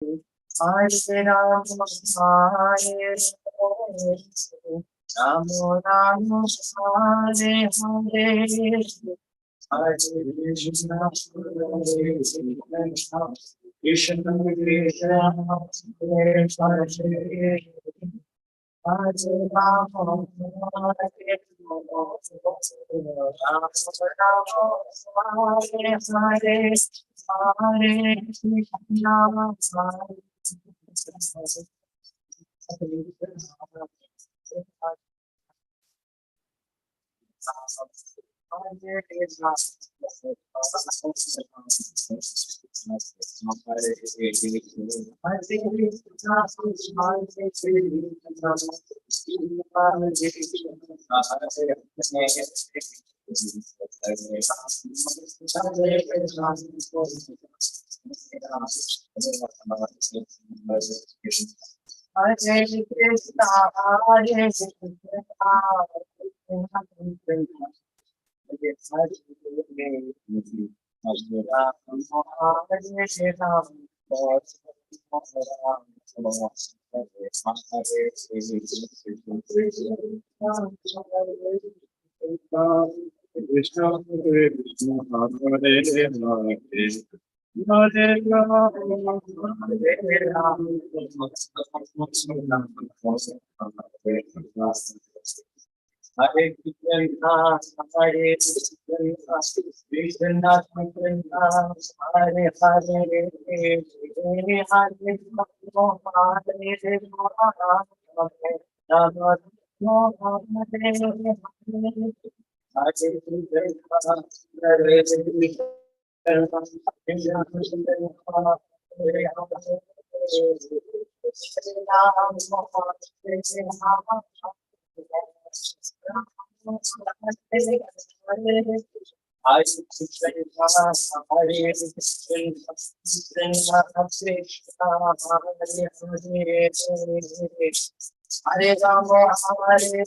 Hare Rama, Hare Rama, Rama Rama, Hare Hare. Hare Krishna, Krishna Krishna, Krishna Hare Hare. Hare Rama, Hare Rama, Hare Hare. Hare Krishna, Hare Krishna, Hare Krishna, Krishna Krishna, Hare Hare, Hare Hare, Rama Rama, Hare Hare.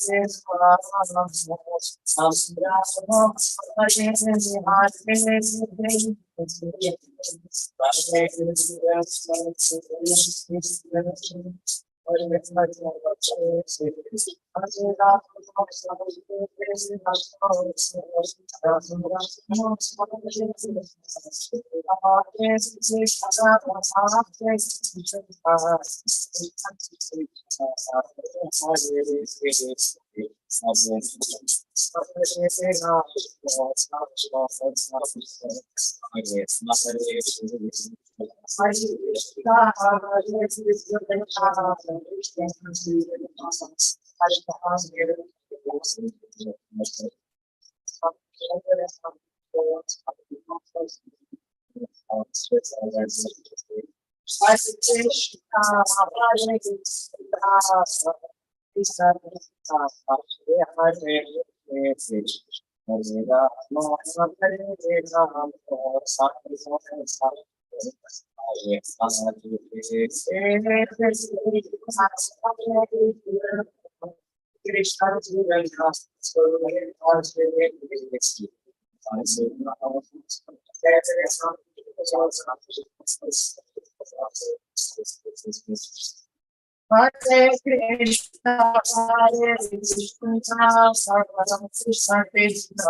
Hare Krishna, Hare Krishna, Krishna Hare Rama, Hare Hare Krishna, Hare Krishna, Ram Krishna Krishna,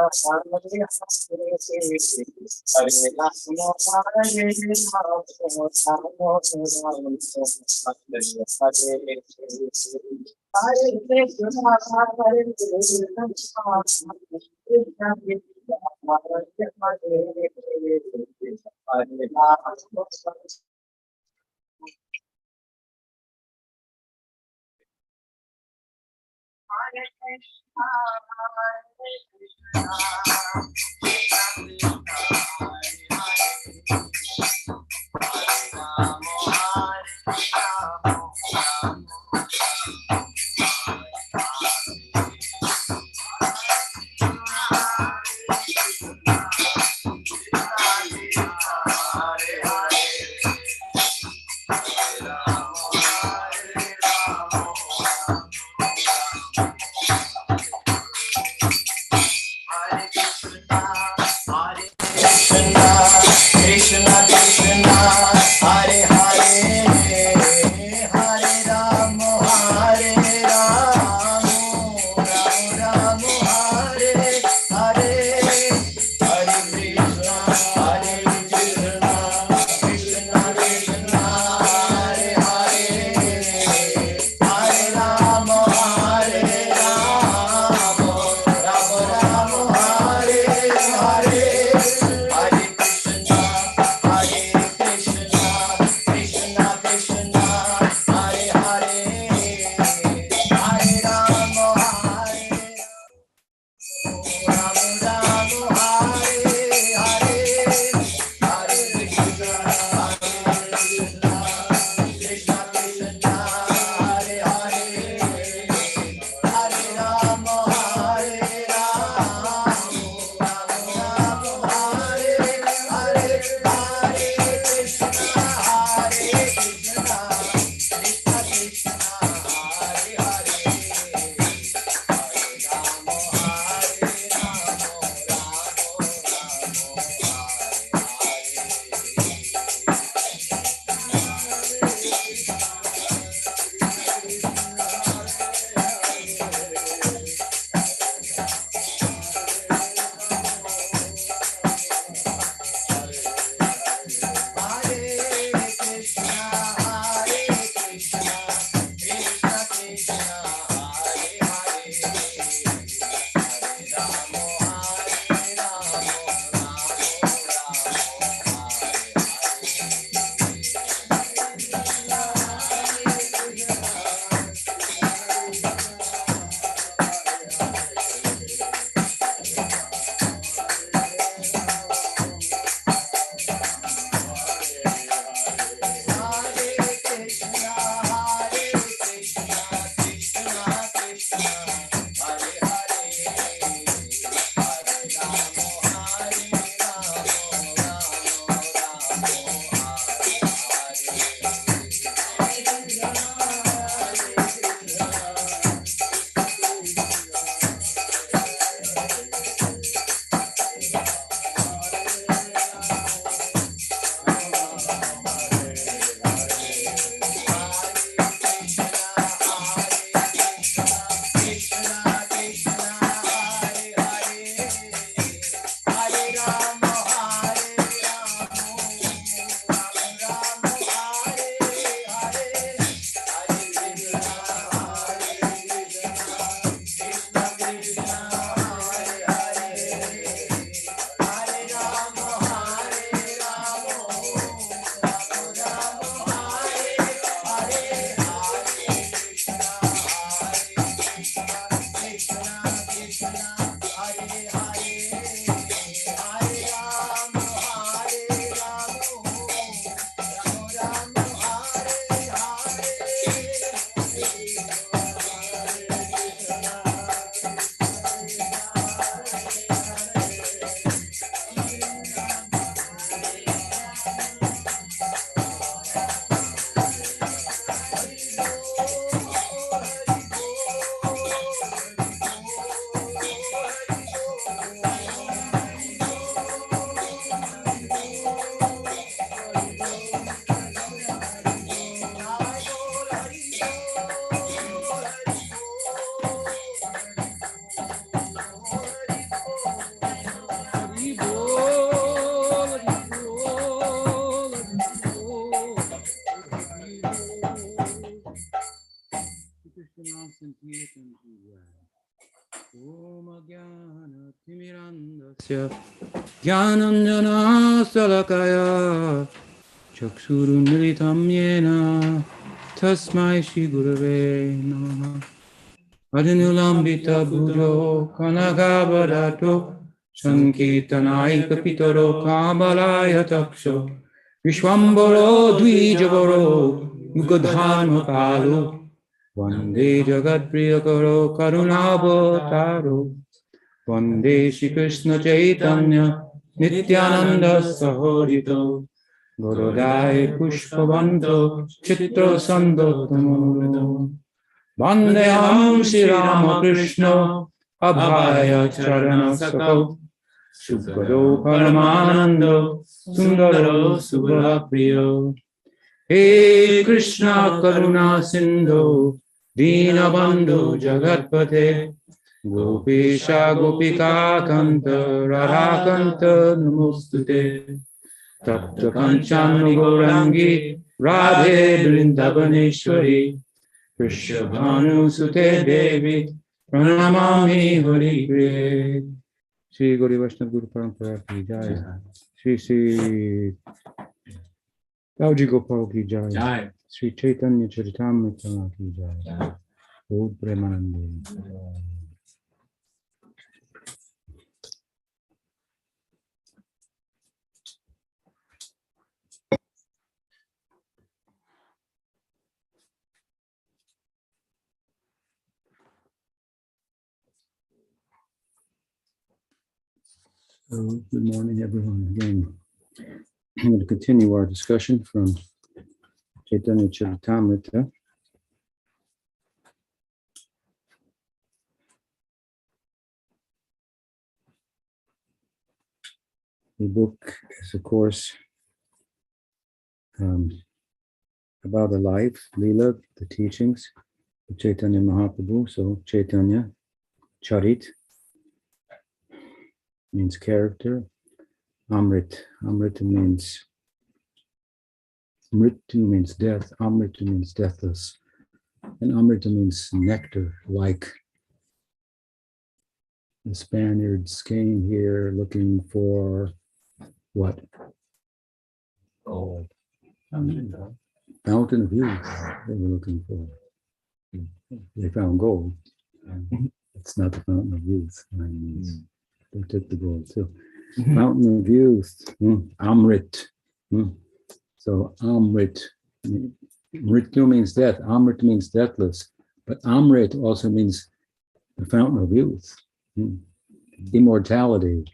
Hare Hare, Hare Rama, Hare Krishna Om Jnana Timirandasya Jnananjana Salakaya Chaksurumilitam Yena Tasmai Shri Gurave Namaha Adinulambita Bhujo Kanagavadato Sankirtanai Kapitaro Kamalaya Taksho Vishwambaro Dvijavaro Yugadharma Palo Vande Jagat Priyakaro Karunavotaro Vande Shri Krishna Chaitanya Nityananda Sahorito Gorodai Pushpavanto Chitra Sandotamo Vandeham Shri Ramakrishna Abhaya Charana Sakau Shukado Paramanando Sundaro Subalapriyo He Krishna Karuna Sindhu Dinabandhu Jagatpate Gopesha Gopika Kanta Radhakanta Namostute Tapta Kanchana Gaurangi Radhe Vrindavaneshwari Vrishabhanu Sute Devi Pranamami Hari Priye Shri Gauri Vaishnava Guru Parampara Ki Jai Shri Shri Dauji Gopal Ki Jai Shri Chaitanya Charitamrita Ki Jai Lord Premanande. So, good morning, everyone. Again, I'm going to continue our discussion from Chaitanya Charitamrita. The book is, of course, about a life, Leela, the teachings of Chaitanya Mahaprabhu. So, Chaitanya Charit means character. Amrit. Amrita means Mritu means death. Amrita means deathless. And Amrita means nectar, like the Spaniards came here looking for what? Gold. Fountain of youth they were looking for. They found gold. It's not the fountain of youth. They took the gold too. Fountain of youth, Amrit. So Amrit, Mritu means death. Amrit means deathless. But Amrit also means the fountain of youth, immortality.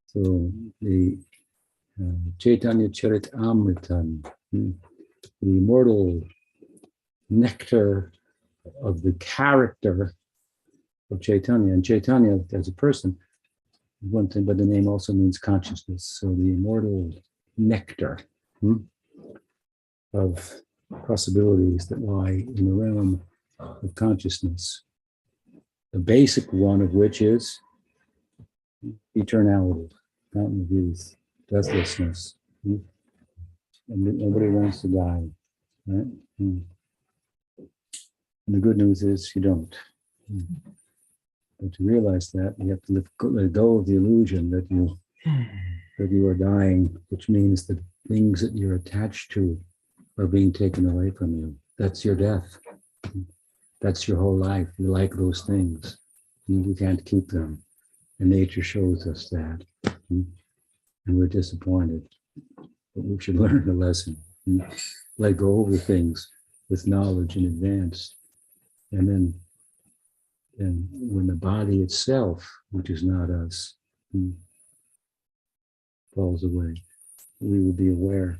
So the Chaitanya Charit Amritam, the immortal nectar of the character of Chaitanya. And Chaitanya as a person, one thing, but the name also means consciousness. So the immortal nectar of possibilities that lie in the realm of consciousness. The basic one of which is eternality, fountain of youth, deathlessness. And nobody wants to die, right? And the good news is you don't. But to realize that, you have to let go of the illusion that you are dying, which means that things that you're attached to are being taken away from you. That's your death. That's your whole life. You like those things. You can't keep them. And nature shows us that. And we're disappointed. But we should learn the lesson. Let go of the things with knowledge in advance. And then when the body itself, which is not us, falls away, we will be aware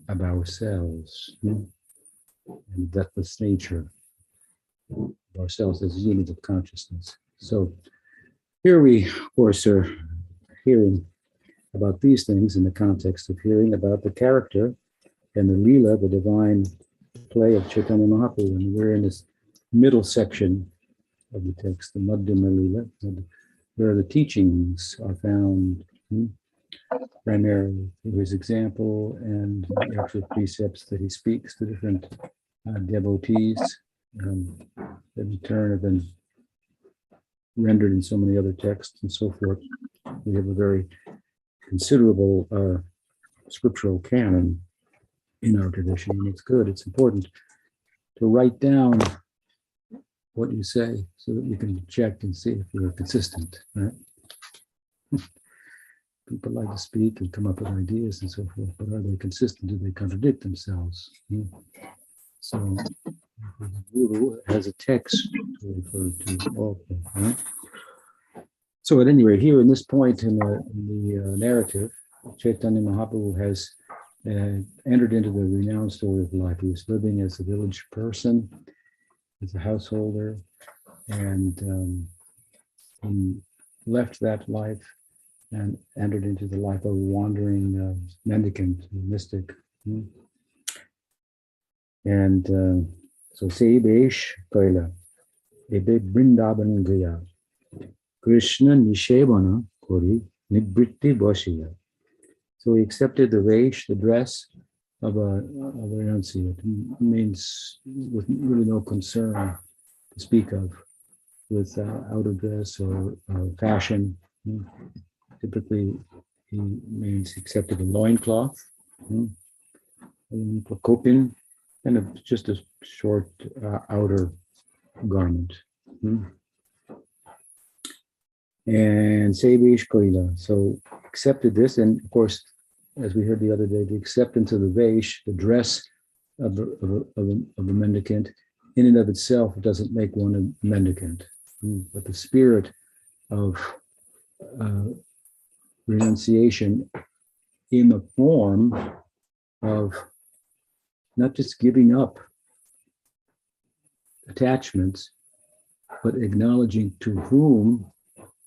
of ourselves and the deathless nature of ourselves as a unit of consciousness. So here we, of course, are hearing about these things in the context of hearing about the character and the Leela, the divine play of Chaitanya Mahaprabhu. And we're in this middle section of the text, the Madhyama Leela, where the teachings are found primarily through his example and the actual precepts that he speaks to different devotees. that in turn have been rendered in so many other texts and so forth. We have a very considerable scriptural canon in our tradition, and it's good. It's important to write down what you say so that you can check and see if you're consistent, right? People like to speak and come up with ideas and so forth, but are they consistent? Do they contradict themselves? So the Guru has a text to refer to often, right? So at any rate, here in this point in the narrative, Chaitanya Mahaprabhu has entered into the renowned story of life. He was living as a village person, as a householder, and he left that life and entered into the life of a wandering mendicant, mystic. And so Seibesh Kaila, Ebe Brindavan Gaya, Krishna Nishevana Kori Nibritti Boshiya. So he accepted the vesh, the dress of a renunciate. It means with really no concern to speak of with outer dress or fashion. Typically, he means accepted a loincloth, a kopin, and just a short outer garment. And Sevish Koila. So accepted this, and of course, as we heard the other day, the acceptance of the vesh, the dress of a mendicant, in and of itself doesn't make one a mendicant. But the spirit of renunciation in the form of not just giving up attachments, but acknowledging to whom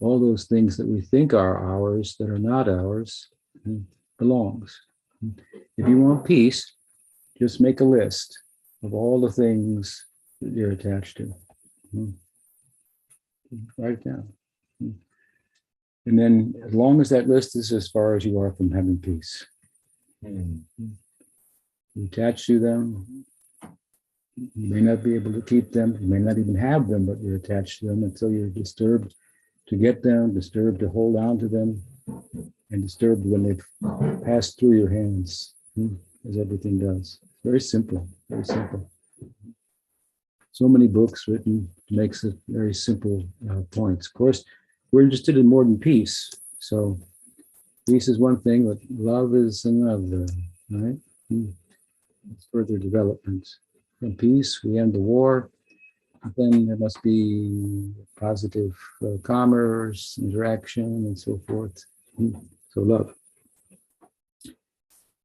all those things that we think are ours that are not ours belongs. If you want peace, just make a list of all the things that you're attached to. Write it down. And then as long as that list is as far as you are from having peace. You attach to them, you may not be able to keep them, you may not even have them, but you're attached to them until you're disturbed to get them, disturbed to hold on to them, and disturbed when they've passed through your hands, as everything does. Very simple, very simple. So many books written makes it very simple points. Of course, we're interested in more than peace. So peace is one thing, but love is another, right? It's further development. From peace, we end the war. Then there must be positive commerce, interaction, and so forth. So love.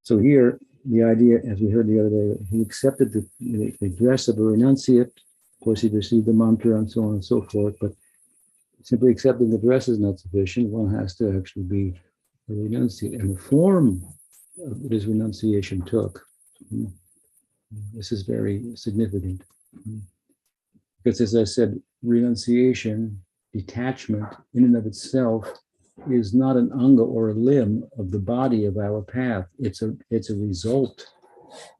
So here, the idea, as we heard the other day, he accepted the dress of a renunciate. Of course, he received the mantra and so on and so forth, but simply accepting the dress is not sufficient. One has to actually be a renunciate. And the form that his renunciation took, this is very significant. Because as I said, renunciation, detachment in and of itself is not an anga or a limb of the body of our path. It's a result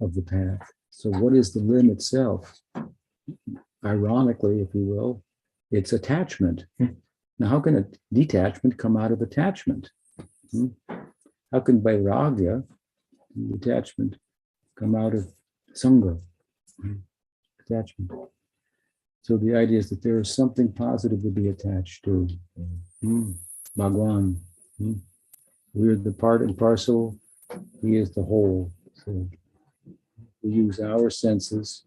of the path. So what is the limb itself? Ironically, if you will, it's attachment. Now, how can a detachment come out of attachment? How can vairagya, detachment, come out of sangha, attachment? So the idea is that there is something positive to be attached to. Bhagwan. We're the part and parcel. He is the whole. So we use our senses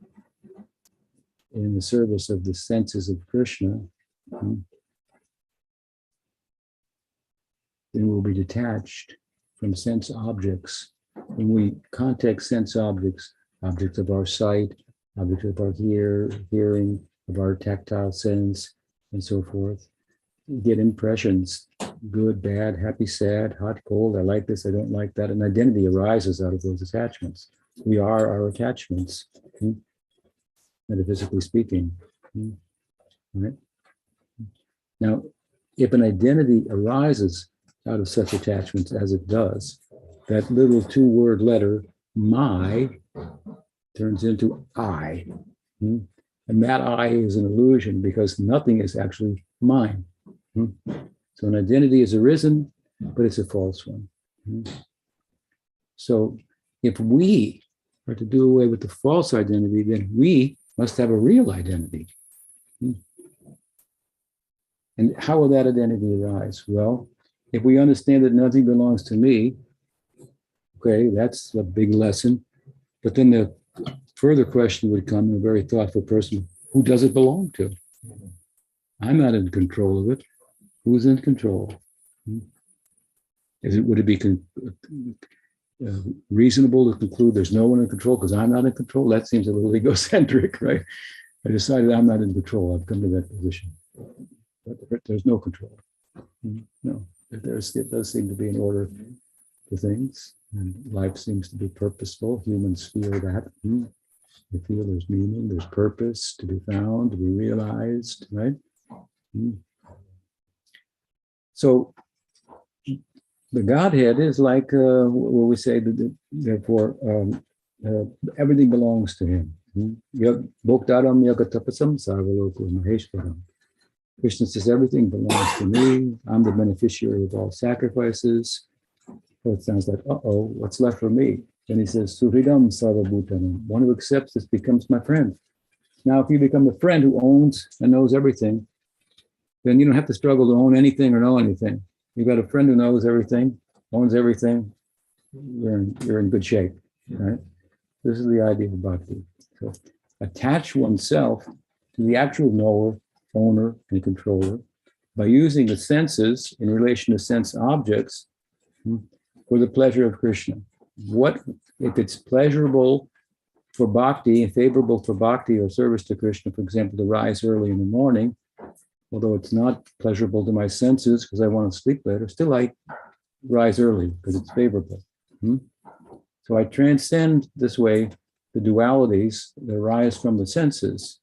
in the service of the senses of Krishna. Then we'll be detached from sense objects. When we contact sense objects, objects of our sight, objects of our hearing, of our tactile sense, and so forth. We get impressions, good, bad, happy, sad, hot, cold, I like this, I don't like that. An identity arises out of those attachments. We are our attachments, metaphysically speaking. Right? Now, if an identity arises out of such attachments as it does, that little two-word letter, my, turns into I. And that I is an illusion because nothing is actually mine. So an identity is arisen, but it's a false one. So if we are to do away with the false identity, then we must have a real identity. And how will that identity arise? Well, if we understand that nothing belongs to me, okay, that's a big lesson. But then the further question would come, a very thoughtful person, who does it belong to? I'm not in control of it. Who's in control? Would it be reasonable to conclude there's no one in control because I'm not in control? That seems a little egocentric, right? I decided I'm not in control. I've come to that position. But there's no control. No, it does seem to be an order to things, and life seems to be purposeful. Humans feel that. They feel there's meaning, there's purpose to be found, to be realized, right? So the Godhead is like where we say that therefore everything belongs to Him. Bhoktaram yagatapasam sarvaloka maheshwaram. Krishna says everything belongs to me. I'm the beneficiary of all sacrifices. Well, it sounds like, what's left for me? Then he says, Suhridam sarvabhutanam. One who accepts this becomes my friend. Now, if you become the friend who owns and knows everything, then you don't have to struggle to own anything or know anything. You've got a friend who knows everything, owns everything. You're in good shape, right? This is the idea of bhakti. So attach oneself to the actual knower, owner, and controller by using the senses in relation to sense objects for the pleasure of Krishna. What if it's pleasurable for bhakti, favorable for bhakti or service to Krishna, for example, to rise early in the morning, although it's not pleasurable to my senses because I want to sleep later, still I rise early because it's favorable. So I transcend this way the dualities that arise from the senses,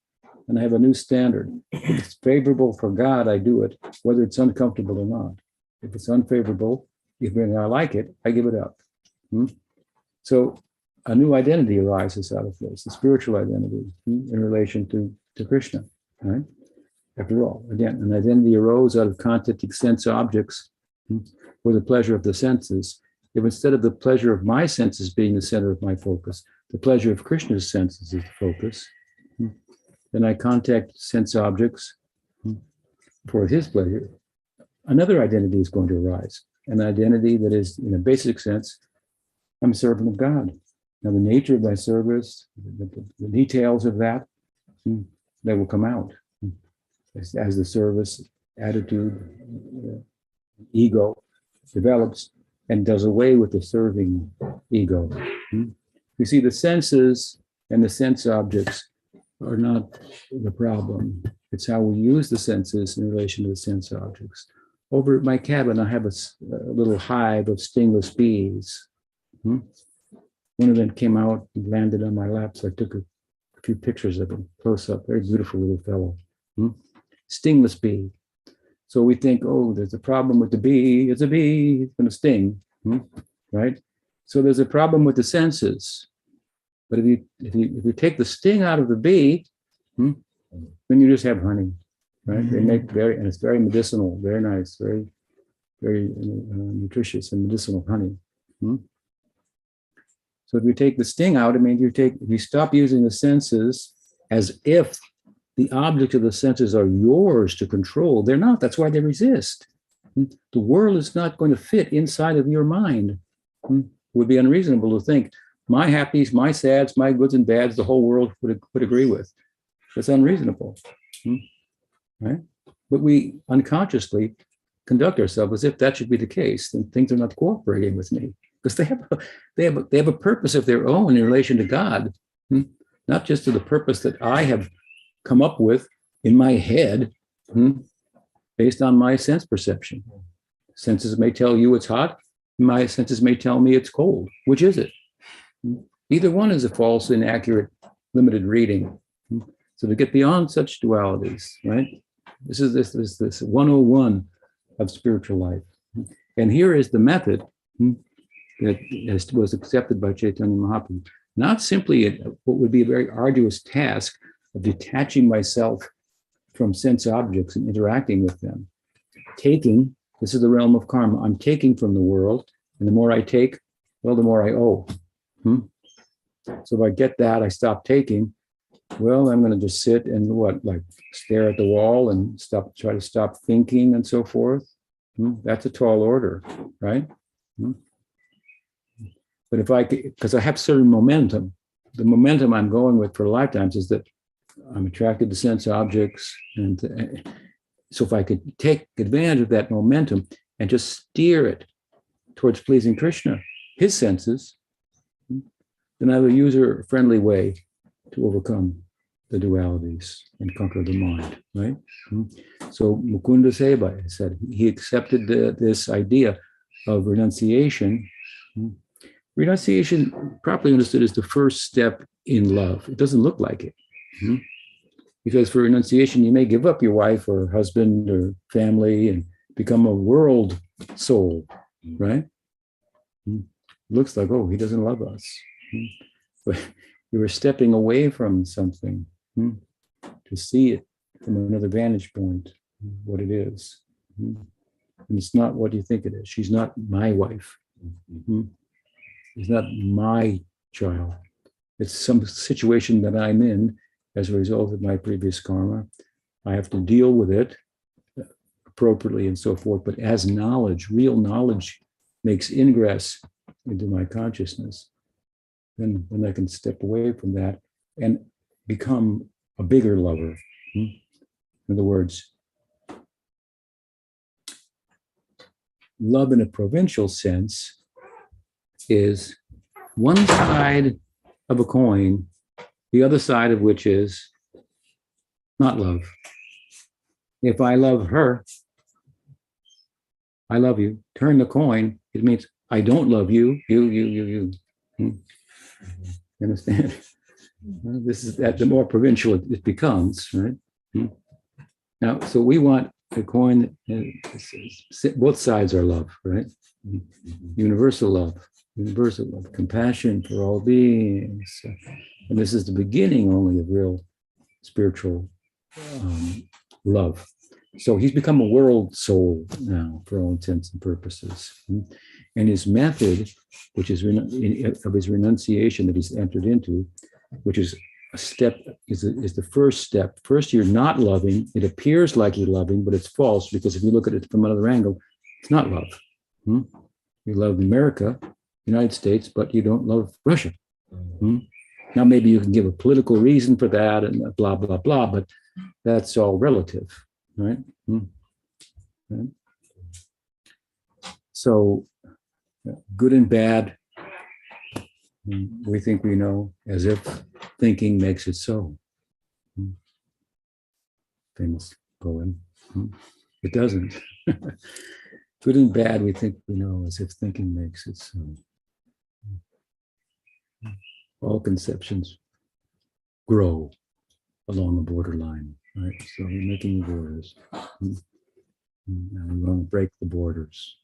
and I have a new standard. If it's favorable for God, I do it, whether it's uncomfortable or not. If it's unfavorable, even I like it, I give it up. So a new identity arises out of this, a spiritual identity in relation to Krishna, right? After all, again, an identity arose out of contacting sense objects for the pleasure of the senses. If instead of the pleasure of my senses being the center of my focus, the pleasure of Krishna's senses is the focus, then I contact sense objects for his pleasure. Another identity is going to arise, an identity that is, in a basic sense, I'm a servant of God. Now, the nature of my service, the details of that, they will come out as the service attitude, ego develops and does away with the serving ego. You see, the senses and the sense objects are not the problem. It's how we use the senses in relation to the sense objects. Over at my cabin, I have a little hive of stingless bees. One of them came out and landed on my lap, so I took a few pictures of him close up. Very beautiful little fellow. Stingless bee. So we think, there's a problem with the bee. It's a bee. It's going to sting, right? So there's a problem with the senses. But if you take the sting out of the bee, then you just have honey, right? They make and it's very medicinal, very nice, very, very nutritious and medicinal honey. So if you take the sting out, if you stop using the senses as if the object of the senses are yours to control, they're not. That's why they resist. The world is not going to fit inside of your mind. It would be unreasonable to think my happies, my sads, my goods and bads, the whole world would agree with. That's unreasonable, right? But we unconsciously conduct ourselves as if that should be the case, and things are not cooperating with me because they have a purpose of their own in relation to God, not just to the purpose that I have come up with in my head, based on my sense perception. Senses may tell you it's hot. My senses may tell me it's cold. Which is it? Either one is a false, inaccurate, limited reading. So to get beyond such dualities, right? This is this 101 of spiritual life. And here is the method that was accepted by Chaitanya Mahaprabhu. Not simply what would be a very arduous task of detaching myself from sense objects and interacting with them. Taking, this is the realm of karma. I'm taking from the world, and the more I take, well, the more I owe. So if I get that, I stop taking. Well, I'm going to just sit and like stare at the wall and try to stop thinking and so forth. That's a tall order, right? But if I, because I have certain momentum, the momentum I'm going with for lifetimes is that I'm attracted to sense objects. And so if I could take advantage of that momentum and just steer it towards pleasing Krishna, his senses, then I have a user-friendly way to overcome the dualities and conquer the mind, right? So Mukunda Seva said he accepted this idea of renunciation. Renunciation, properly understood, is the first step in love. It doesn't look like it. Because for renunciation, you may give up your wife or husband or family and become a world soul, right? Looks like, oh, he doesn't love us. But you were stepping away from something to see it from another vantage point, what it is. And it's not what you think it is. She's not my wife. She's not my child. It's some situation that I'm in as a result of my previous karma. I have to deal with it appropriately and so forth. But as knowledge, real knowledge makes ingress into my consciousness, then I can step away from that and become a bigger lover. In other words, love in a provincial sense is one side of a coin, the other side of which is not love. If I love her, I love you. Turn the coin, it means I don't love you, you. You understand? This is the more provincial it becomes, right? Now, so we want a coin, both sides are love, right? Universal love, compassion for all beings. And this is the beginning only of real spiritual love. So he's become a world soul now, for all intents and purposes. And his method, which is of his renunciation that he's entered into, which is a step, is the first step. First, you're not loving. It appears like you're loving, but it's false, because if you look at it from another angle, it's not love. You love America, United States, but you don't love Russia. Now, maybe you can give a political reason for that and blah, blah, blah, but that's all relative, right? Right? So, good and bad, we think we know, as if thinking makes it so. Famous poem. It doesn't. Good and bad, we think we know, as if thinking makes it so. All conceptions grow along a borderline, right? So we're making borders. And we want to break the borders.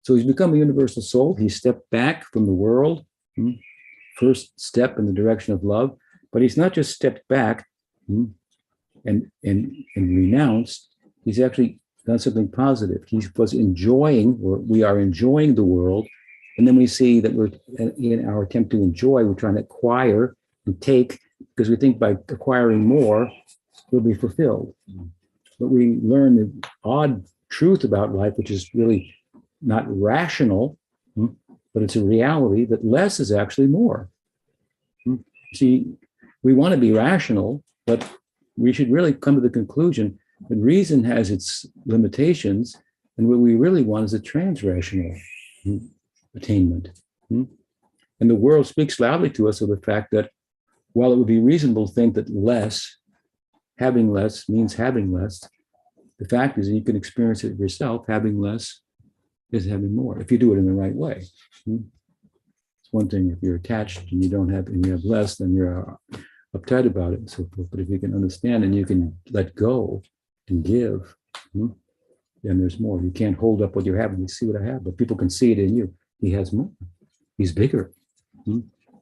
So he's become a universal soul. He stepped back from the world. First step in the direction of love. But he's not just stepped back and renounced. He's actually done something positive. He was enjoying, or we are enjoying the world. And then we see that we're, in our attempt to enjoy, we're trying to acquire and take, because we think by acquiring more, we'll be fulfilled. But we learn the odd truth about life, which is really not rational, but it's a reality that less is actually more. See, we want to be rational, but we should really come to the conclusion that reason has its limitations, and what we really want is a transrational attainment. And the world speaks loudly to us of the fact that while it would be reasonable to think that having less means having less, the fact is that you can experience it yourself. Having less is having more, if you do it in the right way. It's one thing if you're attached and you don't have, and you have less, then you're uptight about it and so forth. But if you can understand and you can let go and give, then there's more. You can't hold up what you have and you see what I have, but people can see it in you. He has more. He's bigger.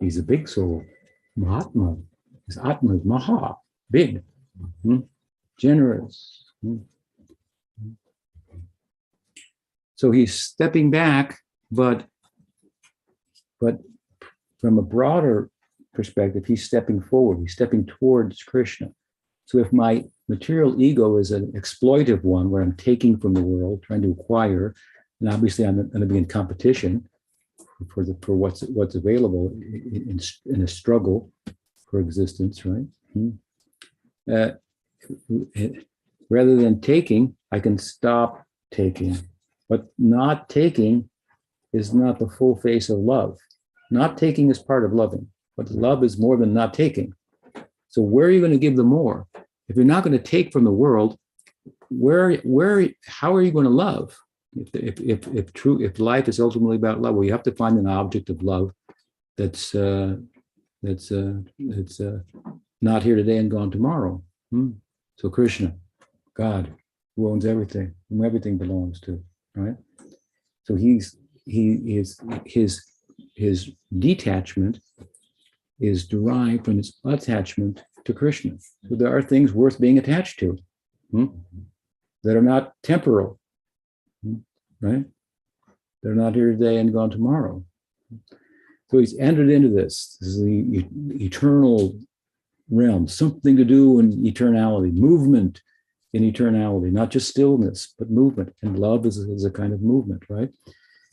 He's a big soul. Mahatma. His Atma is Maha, big, generous. So he's stepping back, but from a broader perspective, he's stepping forward. He's stepping towards Krishna. So if my material ego is an exploitive one, where I'm taking from the world, trying to acquire, and obviously I'm going to be in competition for what's available in a struggle for existence, right? Rather than taking, I can stop taking. But not taking is not the full face of love. Not taking is part of loving, but love is more than not taking. So where are you going to give the more? If you're not going to take from the world, how are you going to love? If life is ultimately about love, well, you have to find an object of love that's not here today and gone tomorrow. So Krishna, God, who owns everything, whom everything belongs to, right? So his detachment is derived from his attachment to Krishna. So there are things worth being attached to that are not temporal, right? They're not here today and gone tomorrow. So he's entered into this. This is the eternal realm, something to do in eternality, movement in eternality, not just stillness, but movement. And love is a kind of movement, right?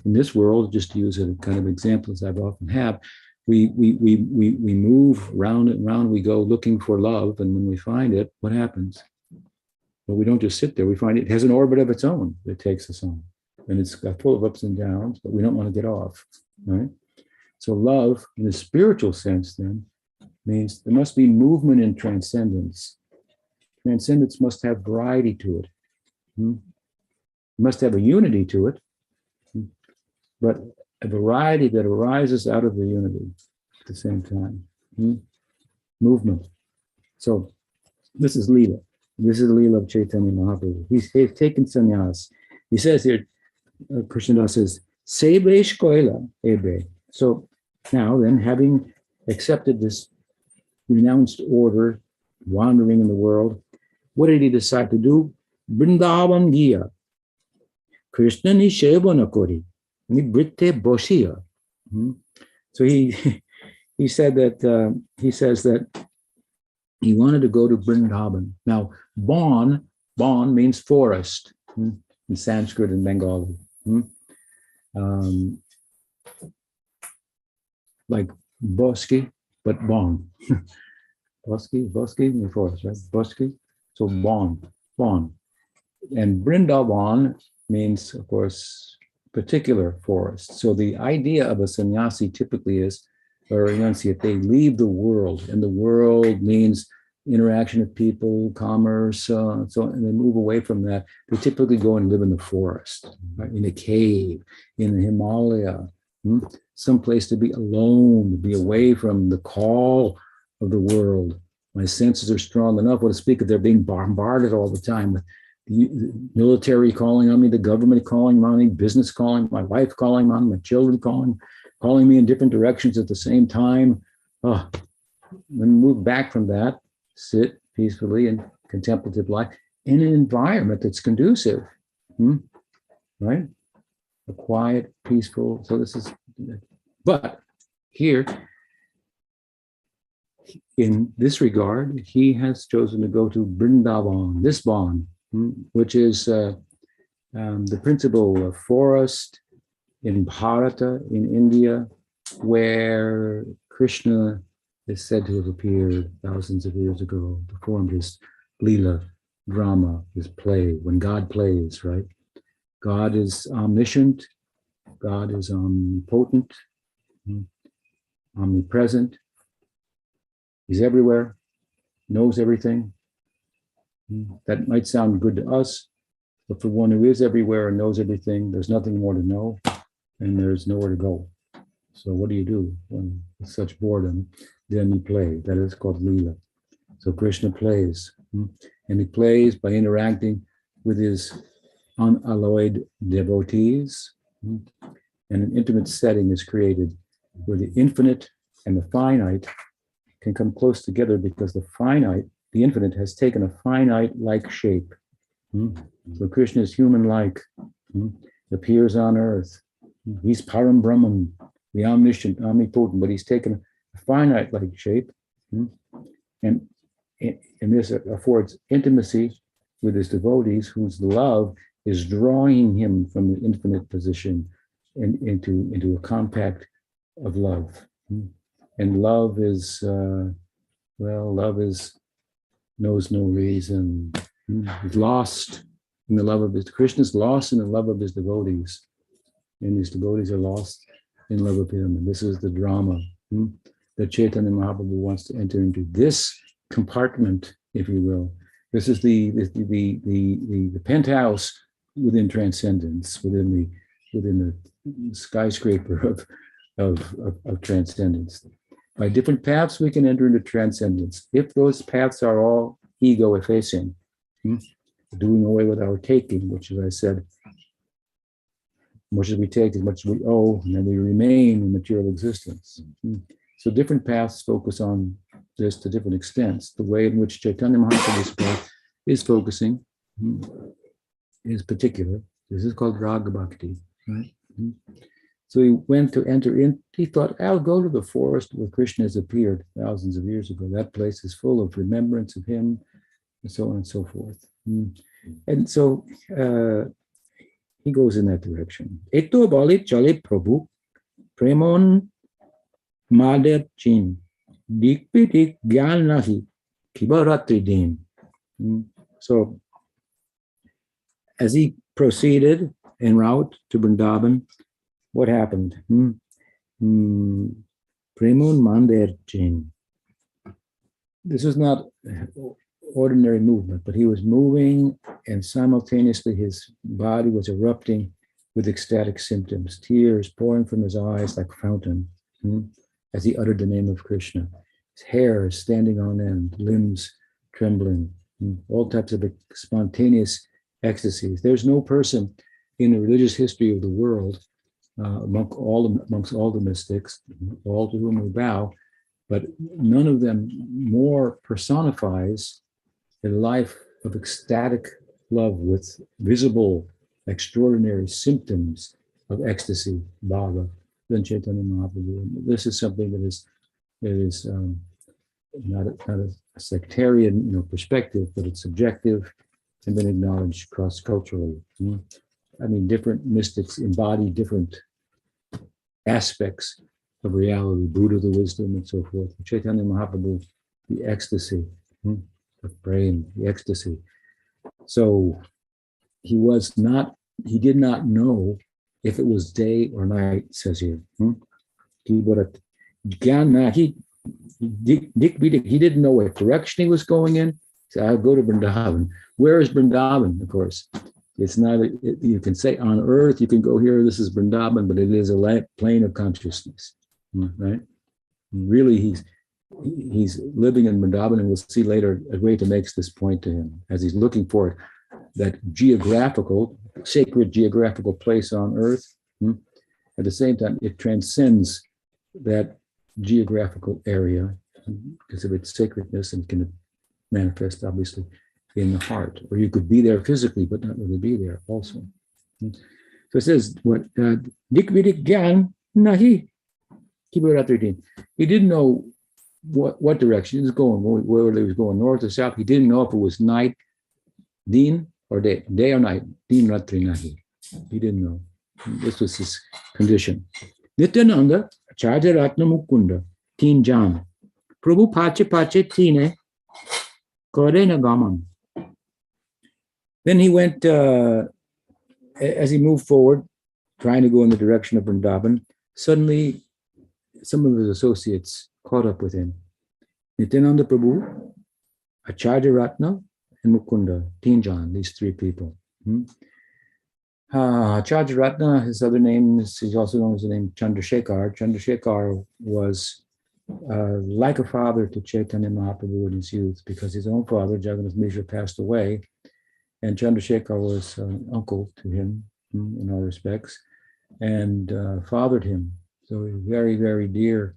In this world, just to use a kind of example as I've often have, we move round and round, we go looking for love, and when we find it, what happens? Well, we don't just sit there, we find it has an orbit of its own that takes us on. And it's full of ups and downs, but we don't want to get off, right? So love, in a spiritual sense then, means there must be movement in transcendence. Transcendence must have variety to it. It must have a unity to it, but a variety that arises out of the unity at the same time. Movement. So this is Leela. This is the Leela of Chaitanya Mahaprabhu. He's taken sannyas. He says here, Krishnadas says, Sebesh koila ebe. So now then, having accepted this renounced order, wandering in the world, what did he decide to do? Vrindavan Giya. Krishna ni shevana kori. Ni britte boshiya. So he said that, he says that he wanted to go to Vrindavan. Now, Bon means forest in Sanskrit and Bengali. Like Bosky, but Bon. Bosky means forest, right? Bosky. So Bon. And Vrindavan means, of course, particular forest. So the idea of a sannyasi typically is, or renunciate, they leave the world, and the world means interaction with people, commerce, so and they move away from that. They typically go and live in the forest, right? In a cave, in the Himalaya, someplace to be alone, to be away from the call of the world. My senses are strong enough, what to speak of, they're being bombarded all the time with the military calling on me, the government calling on me, business calling, my wife calling on me, my children calling me in different directions at the same time. When we move back from that, sit peacefully in contemplative life in an environment that's conducive, right? A quiet, peaceful. So this is, but here, in this regard, he has chosen to go to Vrindavan, this Bon, which is the principal forest in Bharata, in India, where Krishna is said to have appeared thousands of years ago, performed his Leela drama, his play, when God plays, right? God is omniscient, God is omnipotent, omnipresent. He's everywhere, knows everything. That might sound good to us, but for one who is everywhere and knows everything, there's nothing more to know, and there's nowhere to go. So what do you do when with such boredom? Then you play. That is called Leela. So Krishna plays, and he plays by interacting with his unalloyed devotees, and an intimate setting is created where the infinite and the finite can come close together because the finite, the infinite, has taken a finite-like shape. So Krishna is human-like, appears on earth. He's Param Brahman, the omniscient, omnipotent, but he's taken a finite-like shape, and this affords intimacy with his devotees, whose love is drawing him from the infinite position and into a compact of love. And love is, knows no reason. He's lost in the love of his, Krishna's lost in the love of his devotees, and his devotees are lost in love of him. And this is the drama that Chaitanya Mahaprabhu wants to enter into, this compartment, if you will. This is the penthouse within transcendence, within the skyscraper of transcendence. By different paths, we can enter into transcendence. If those paths are all ego effacing, doing away with our taking, which, as I said, much as we take, as much as we owe, and then we remain in material existence. So different paths focus on this to different extents. The way in which Chaitanya Mahaprabhu's path is focusing is particular. This is called Raga Bhakti. Right? So he went to enter in, he thought, I'll go to the forest where Krishna has appeared thousands of years ago. That place is full of remembrance of him, and so on and so forth. And so he goes in that direction. Eto bali chale Prabhu, premon mader chin, dikpitik gyal nahi, kibaratri din. So as he proceeded en route to Vrindavan, what happened? Premun Mander Chin. This is not ordinary movement, but he was moving, and simultaneously his body was erupting with ecstatic symptoms, tears pouring from his eyes like fountain, as he uttered the name of Krishna. His hair standing on end, limbs trembling, all types of spontaneous ecstasies. There's no person in the religious history of the world, amongst all the mystics, all to whom we bow, but none of them more personifies a life of ecstatic love with visible, extraordinary symptoms of ecstasy, bhava, than Chaitanya Mahaprabhu. This is something that is not a sectarian, perspective, but it's subjective and been acknowledged cross-culturally. I mean, different mystics embody different aspects of reality, Buddha, the wisdom, and so forth. Chaitanya Mahaprabhu, the ecstasy of praying, the ecstasy. So he did not know if it was day or night, it says here. He didn't know what direction he was going in. So I'll go to Vrindavan. Where is Vrindavan? Of course, it's not, you can say on earth, you can go here, this is Vrindavan, but it is a plane of consciousness, right? Really, he's living in Madhuvan, and we'll see later Advaita makes this point to him as he's looking for that sacred geographical place on earth. At the same time, it transcends that geographical area because of its sacredness and can manifest, obviously, in the heart. Or you could be there physically, but not really be there also. So it says, what? Dik vidik gyan nahi kibaratridin. He didn't know what direction he was going, where he was going, north or south. He didn't know if it was night, din, or day or night. Din ratri nahi. He didn't know. This was his condition. Nityananda, Acharya Ratna Mukunda, Teen Jan. Prabhu pache pache tine, kore na gaman. Then he went, as he moved forward, trying to go in the direction of Vrindavan, suddenly some of his associates caught up with him. Nityananda Prabhu, Acharya Ratna, and Mukunda, Tinjan, these three people. Acharya Ratna, his other name he's also known as the name Chandrasekhar. Chandrasekhar was like a father to Chaitanya Mahaprabhu in his youth, because his own father, Jagannath Mishra, passed away, and Chandrasekhar was an uncle to him in all respects, and fathered him. So he was very, very dear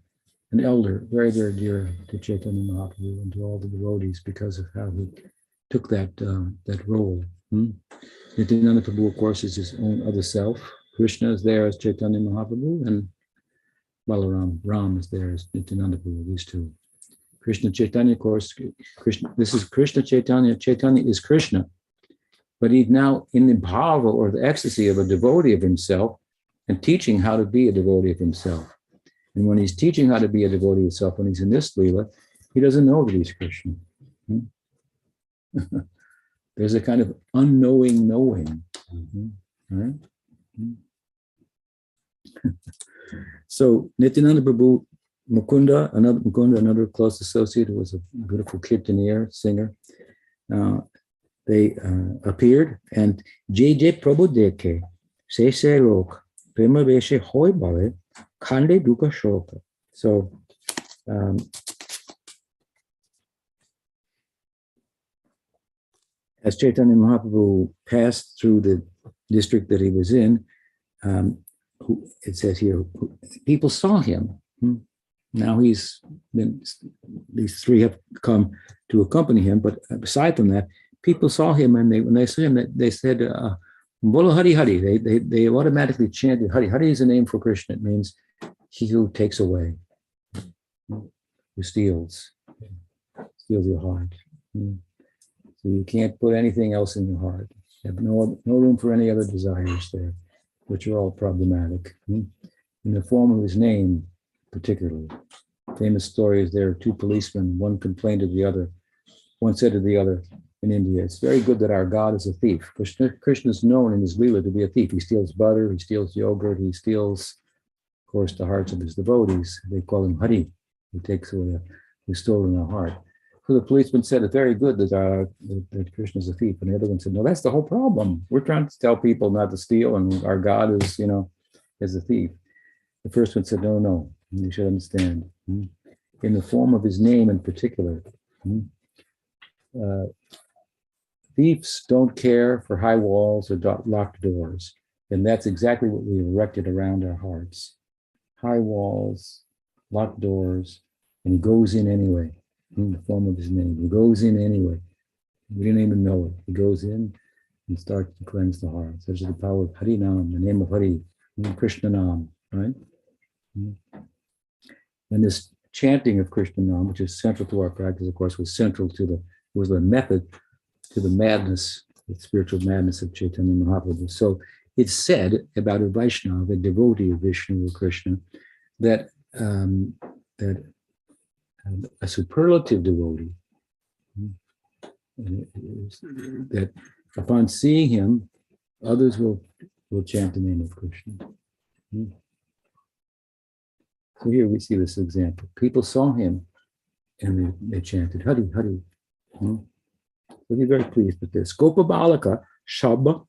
an elder, very, very dear to Chaitanya Mahaprabhu and to all the devotees because of how he took that role. Nityananda Prabhu, of course, is his own other self. Krishna is there as Chaitanya Mahaprabhu, and Balaram, Ram is there as Nityananda Prabhu, these two. Krishna Chaitanya, of course, Krishna, this is Krishna Chaitanya. Chaitanya is Krishna, but he's now in the bhava or the ecstasy of a devotee of himself and teaching how to be a devotee of himself. And when he's teaching how to be a devotee of himself, when he's in this Leela, he doesn't know that he's Krishna. There's a kind of unknowing knowing. Right? So Nityananda Prabhu, Mukunda, another close associate who was a beautiful kirtanier, singer, they appeared, and J. Prabhu Deke, Se Rok, Prema Veshe Hoy Bale, Khande Duka Shoka. So as Chaitanya Mahaprabhu passed through the district that he was in, it says here, people saw him. Now these three have come to accompany him, but aside from that, people saw him, and when they saw him, they said, Bolo Hari Hari. They automatically chanted Hari. Hari is a name for Krishna. It means he who takes away, who steals your heart. So you can't put anything else in your heart. You have no room for any other desires there, which are all problematic. In the form of his name, particularly. Famous story is there are two policemen, one complained to the other. One said to the other in India, it's very good that our God is a thief. Krishna is known in his Leela to be a thief. He steals butter, he steals yogurt, he steals, of course, the hearts of his devotees. They call him Hari, who takes away, who's stolen our heart. So the policeman said, it's very good that Krishna is a thief. And the other one said, no, that's the whole problem. We're trying to tell people not to steal, and our God is, is a thief. The first one said, no, you should understand. In the form of his name in particular, thieves don't care for high walls or locked doors. And that's exactly what we erected around our hearts. High walls, locked doors, and he goes in anyway. In the form of his name. He goes in anyway. We didn't even know it. He goes in and starts to cleanse the heart. Such is the power of Hari Nam, the name of Hari, Krishna Nam, right? And this chanting of Krishna Nam, which is central to our practice, of course, was the method to the madness, the spiritual madness of Chaitanya Mahaprabhu. So it's said about a Vaishnava, a devotee of Vishnu or Krishna, that a superlative devotee, that upon seeing him, others will chant the name of Krishna. So here we see this example. People saw him and they chanted Hari, Hari. So we're very pleased with this. Gopa Balaka Shabba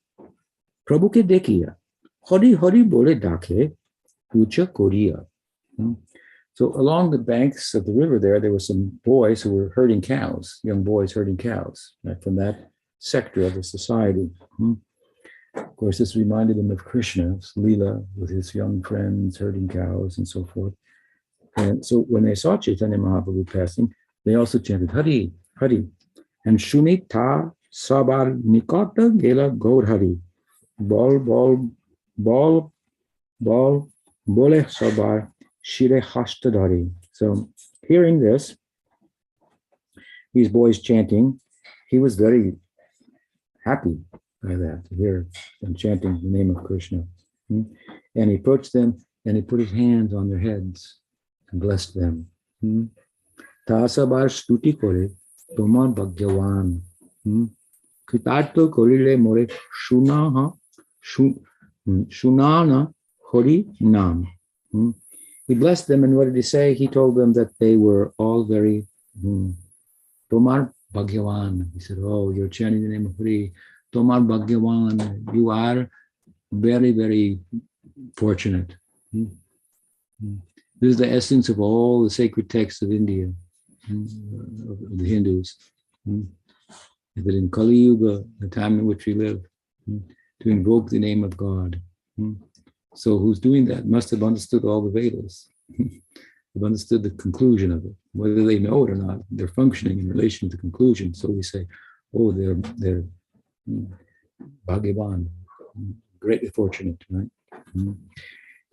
Prabhu ke dekhiya Hari Hari bole dakhe pucha koriya. So along the banks of the river there were some boys who were herding cows, young boys herding cows, right, from that sector of the society. Of course, this reminded him of Krishna's Leela with his young friends herding cows and so forth. And so when they saw Chaitanya Mahaprabhu passing, they also chanted Hari, Hari. And Shuni Ta Sabar Nikata Gela Gaur Hari. Bol, bol, bol, bol, bole Sabar. Shire Hashtadhari. So hearing this, these boys chanting, he was very happy by that, to hear them chanting the name of Krishna. And he approached them and he put his hands on their heads and blessed them. Tasabar stuti kore tomar bhagyavan. Kritarto korile more shunana hori nam. He blessed them, and what did he say? He told them that they were all very Tomar Bhagyavan. He said, oh, you're chanting the name of Hari. Tomar Bhagyavan. You are very, very fortunate. This is the essence of all the sacred texts of India, of the Hindus. That in Kali Yuga, the time in which we live, to invoke the name of God. So who's doing that must have understood all the Vedas. They've understood the conclusion of it. Whether they know it or not, they're functioning in relation to the conclusion. So we say, oh, they're Bhagavan, greatly fortunate, right?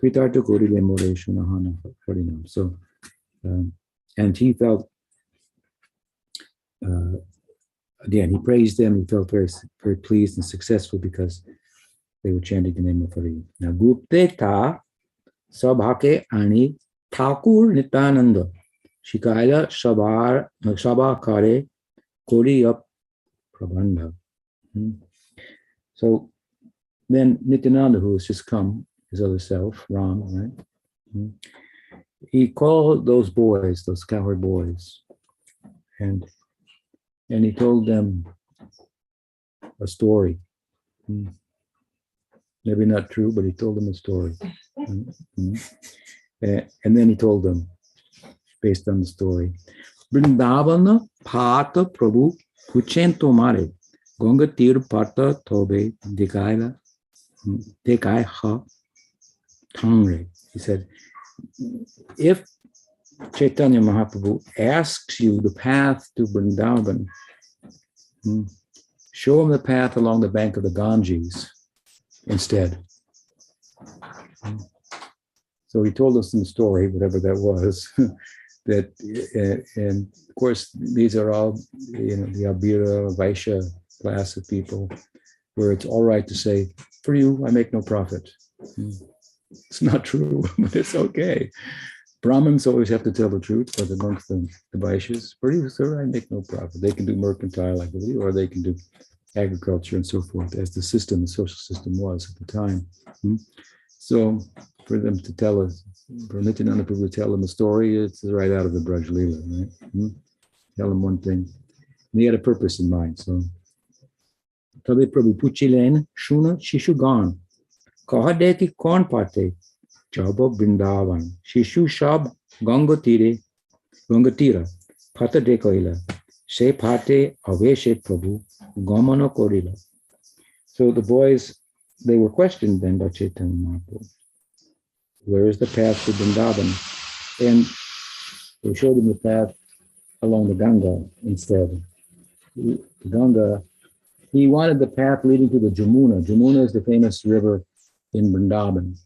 Kritartha Korile Moreshunahana Harinam. So, and he felt, again, he praised them. He felt very, very pleased and successful because they were chanting the name of Hari. Now, Gupteta Sabhake Ani Thakur Nityananda Shikaila Sabhakare Koriya Prabandha. So then Nityananda, who has just come, his other self, Ram, right? He called those boys, those cowherd boys, and he told them a story. Maybe not true, but he told them a story. And then he told them, based on the story, Vrindavana Pata Prabhu Kuchento Mare Gonga Tir Pata Tobe Dekaila Dekai Ha Tangre. He said, if Chaitanya Mahaprabhu asks you the path to Vrindavan, show him the path along the bank of the Ganges instead. So he told us some story, whatever that was, that, and of course, these are all, the Abhira, Vaishya class of people, where it's all right to say, for you, I make no profit. It's not true, but it's okay. Brahmins always have to tell the truth, but amongst the Vaishyas, for you, sir, I make no profit. They can do mercantile activity, or they can do agriculture and so forth, as the system, the social system was at the time. So for them to tell us, for Nityananda Prabhu to tell them a story, it's right out of the Braj Leela, right? Tell them one thing. And he had a purpose in mind. So Tabe Prabhu Puchilen, Shuna Shishugan, Kahadeki Kon Pate, Jaba Brindavan, Shishu Shab Gangatira, Pata Dekoila, Se Pate Aveshe Prabhu, Gamana Korila. So the boys, they were questioned then by Chaitanya Mahaprabhu. Where is the path to Vrindavan? And they showed him the path along the Ganga instead. The Ganga, he wanted the path leading to the Jamuna. Jamuna is the famous river in Vrindavan.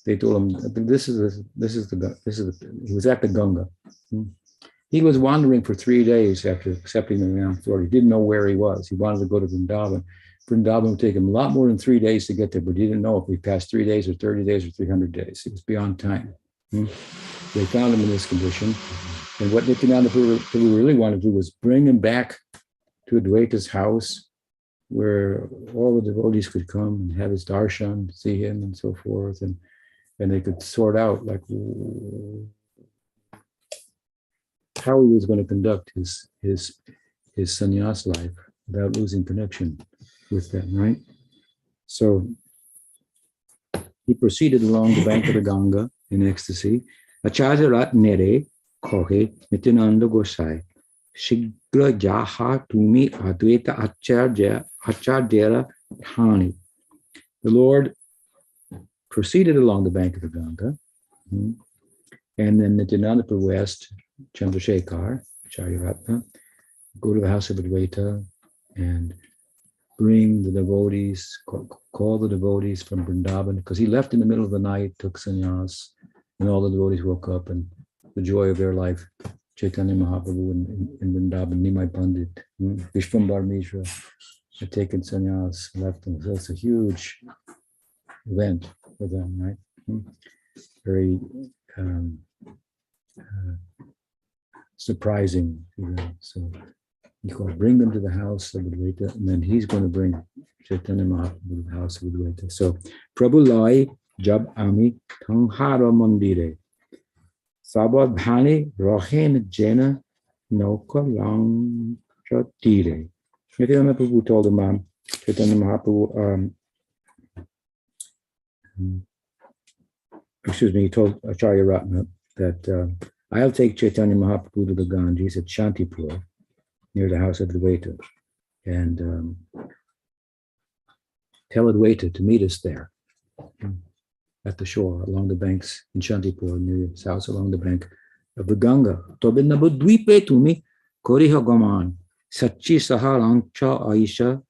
They told him he was at the Ganga. He was wandering for 3 days after accepting the Name Lord. He didn't know where he was. He wanted to go to Vrindavan. Vrindavan would take him a lot more than 3 days to get there, but he didn't know if he passed 3 days or 30 days or 300 days. It was beyond time. They found him in this condition. And what Nityananda Prabhu really wanted to do was bring him back to Advaita's house, where all the devotees could come and have his darshan, see him and so forth. And they could sort out like how he was going to conduct his sannyas life without losing connection with them, right? So he proceeded along the bank of the Ganga in ecstasy. Acharya Rat Nere Kohe Nityananda Gosai Shigra Jaha Tumi Advaita Acharyara Dhani. The Lord proceeded along the bank of the Ganga, and then Nityananda Prabhu asked Chandrasekhar, Acharya Ratna, go to the house of Advaita and bring the devotees, call the devotees from Vrindavan, because he left in the middle of the night, took sannyas, and all the devotees woke up, and the joy of their life, Chaitanya Mahaprabhu in Vrindavan, Nimai Pandit, Vishwambar Mishra had taken sannyas, left them. So it's a huge event for them, right? Very surprising to them. So he called, bring them to the house of Advaita, and then he's going to bring Chaitanya Mahaprabhu to the house of Advaita. So, Prabhu Lai Jab Ami Tanghara Mandire Sabadhani Rohen Jena Noka Lang Chatire. Chaitanya Mahaprabhu told him, Chaitanya Mahaprabhu, he told Acharya Ratna that I'll take Chaitanya Mahaprabhu to the Ganges at Shantipur, near the house of Advaita, and tell Advaita to meet us there. at the shore, along the banks in Shantipur, near his house, along the bank of the Ganga. Tobinabudvipe tumi koriha gaman sachi saharancha aisha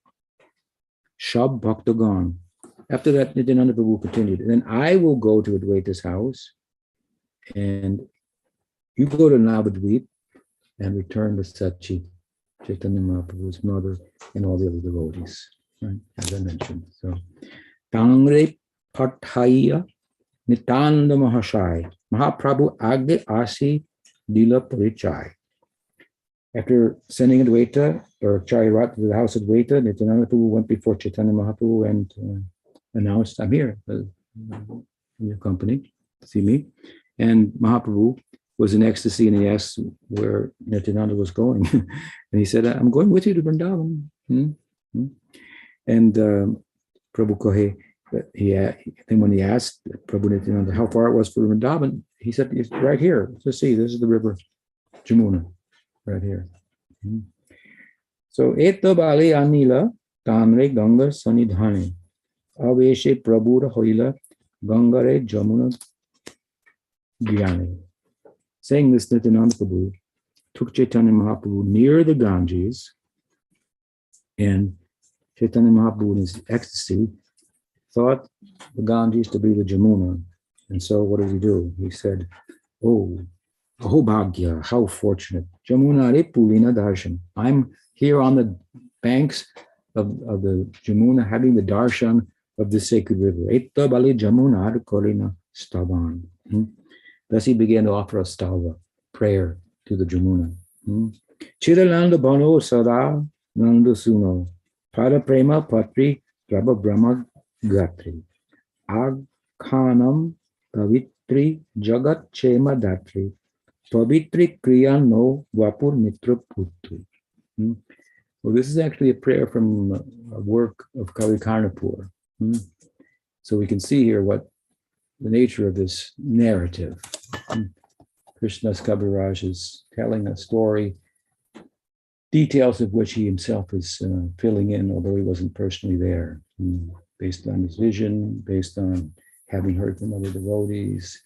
shab bhaktagan. After that, Nityananda Prabhu continued, and then I will go to Advaita's house, and you go to Navadvip and return to Sachi, Chaitanya Mahaprabhu's mother, and all the other devotees, right? As I mentioned. So, Tangre Pathaya Nitanda Mahashai, Mahaprabhu Agde Asi Dila Parichai. After sending Advaita or Charirat to the house of Advaita, Nityananda Prabhu went before Chaitanya Mahaprabhu and announced, I'm here in your company, see me. And Mahaprabhu was in ecstasy, and he asked where Nityananda was going. And he said, I'm going with you to Vrindavan. And Prabhu Kohe, then when he asked Prabhu Nityananda how far it was for Vrindavan, he said, it's right here. Just see, this is the river Jamuna, right here. So, Eto Bali Anila, Tanre Ganga Sanidhane, Aveshe Prabhura Hoila, Gangare Jamuna Gyane. Saying this, Nityananda Prabhu took Chaitanya Mahaprabhu near the Ganges, and Chaitanya Mahaprabhu in his ecstasy thought the Ganges to be the Jamuna. And so what did he do? He said, oh, Ahobhagya, how fortunate. Jamuna re Pulina Darshan. I'm here on the banks of the Jamuna having the darshan of the sacred river. Etta Bali Jamuna Korina Stavan. Thus he began to offer a stava, prayer to the Jamuna. Chiralanda Bano Sada Nanda Suno. Pada Prema Patri Prabha Brahma Gatri. Agkhanam Pavitri Jagat Chema Datri. Pavitri Kriya No Vapur Mitra Putri. Well, this is actually a prayer from a work of Kavi Karnapur. So we can see here what the nature of this narrative. Krishnadas Kaviraj is telling a story, details of which he himself is filling in, although he wasn't personally there, based on his vision, based on having heard from other devotees,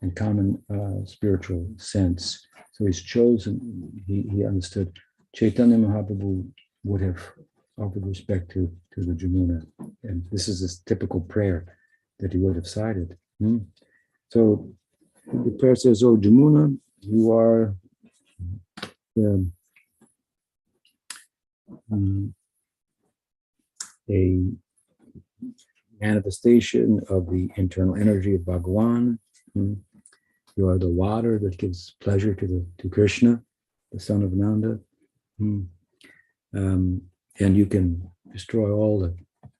and common spiritual sense. So he's chosen, he understood Chaitanya Mahaprabhu would have offered respect to the Jamuna. And this is a typical prayer that he would have cited. So the prayer says, oh, Jamuna, you are a manifestation of the internal energy of Bhagavan. You are the water that gives pleasure to Krishna, the son of Nanda. And you can destroy all the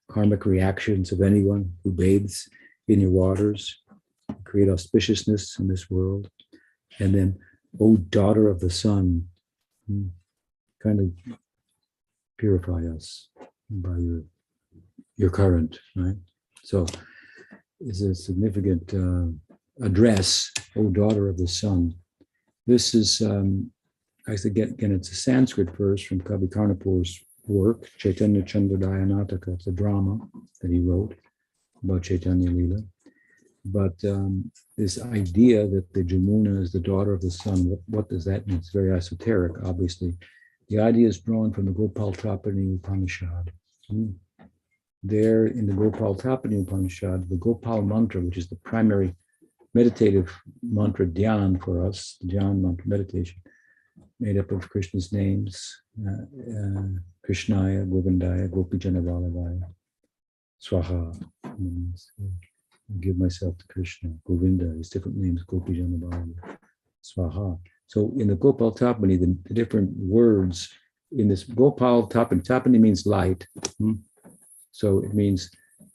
karmic reactions of anyone who bathes in your waters, create auspiciousness in this world. And then, O daughter of the sun, kind of purify us by your current, right? So it's a significant address, O daughter of the sun. This is, again, it's a Sanskrit verse from Kavi Karnapur's work, Chaitanya Chandrodaya Nataka. It's a drama that he wrote about Chaitanya Lila. But this idea that the Jamuna is the daughter of the sun, what does that mean? It's very esoteric, obviously. The idea is drawn from the Gopal Tapani Upanishad. There in the Gopal Tapani Upanishad, the Gopal mantra, which is the primary meditative mantra dhyan for us, the dhyan mantra meditation, made up of Krishna's names, Krishnaya, Govindaya, Gopijana Vallabhaya, Swaha. I give myself to Krishna, Govinda, his different names, Gopijana Vallabhaya, Swaha. So in the Gopal Tapani, the different words in this Gopal Tapani means light. So it means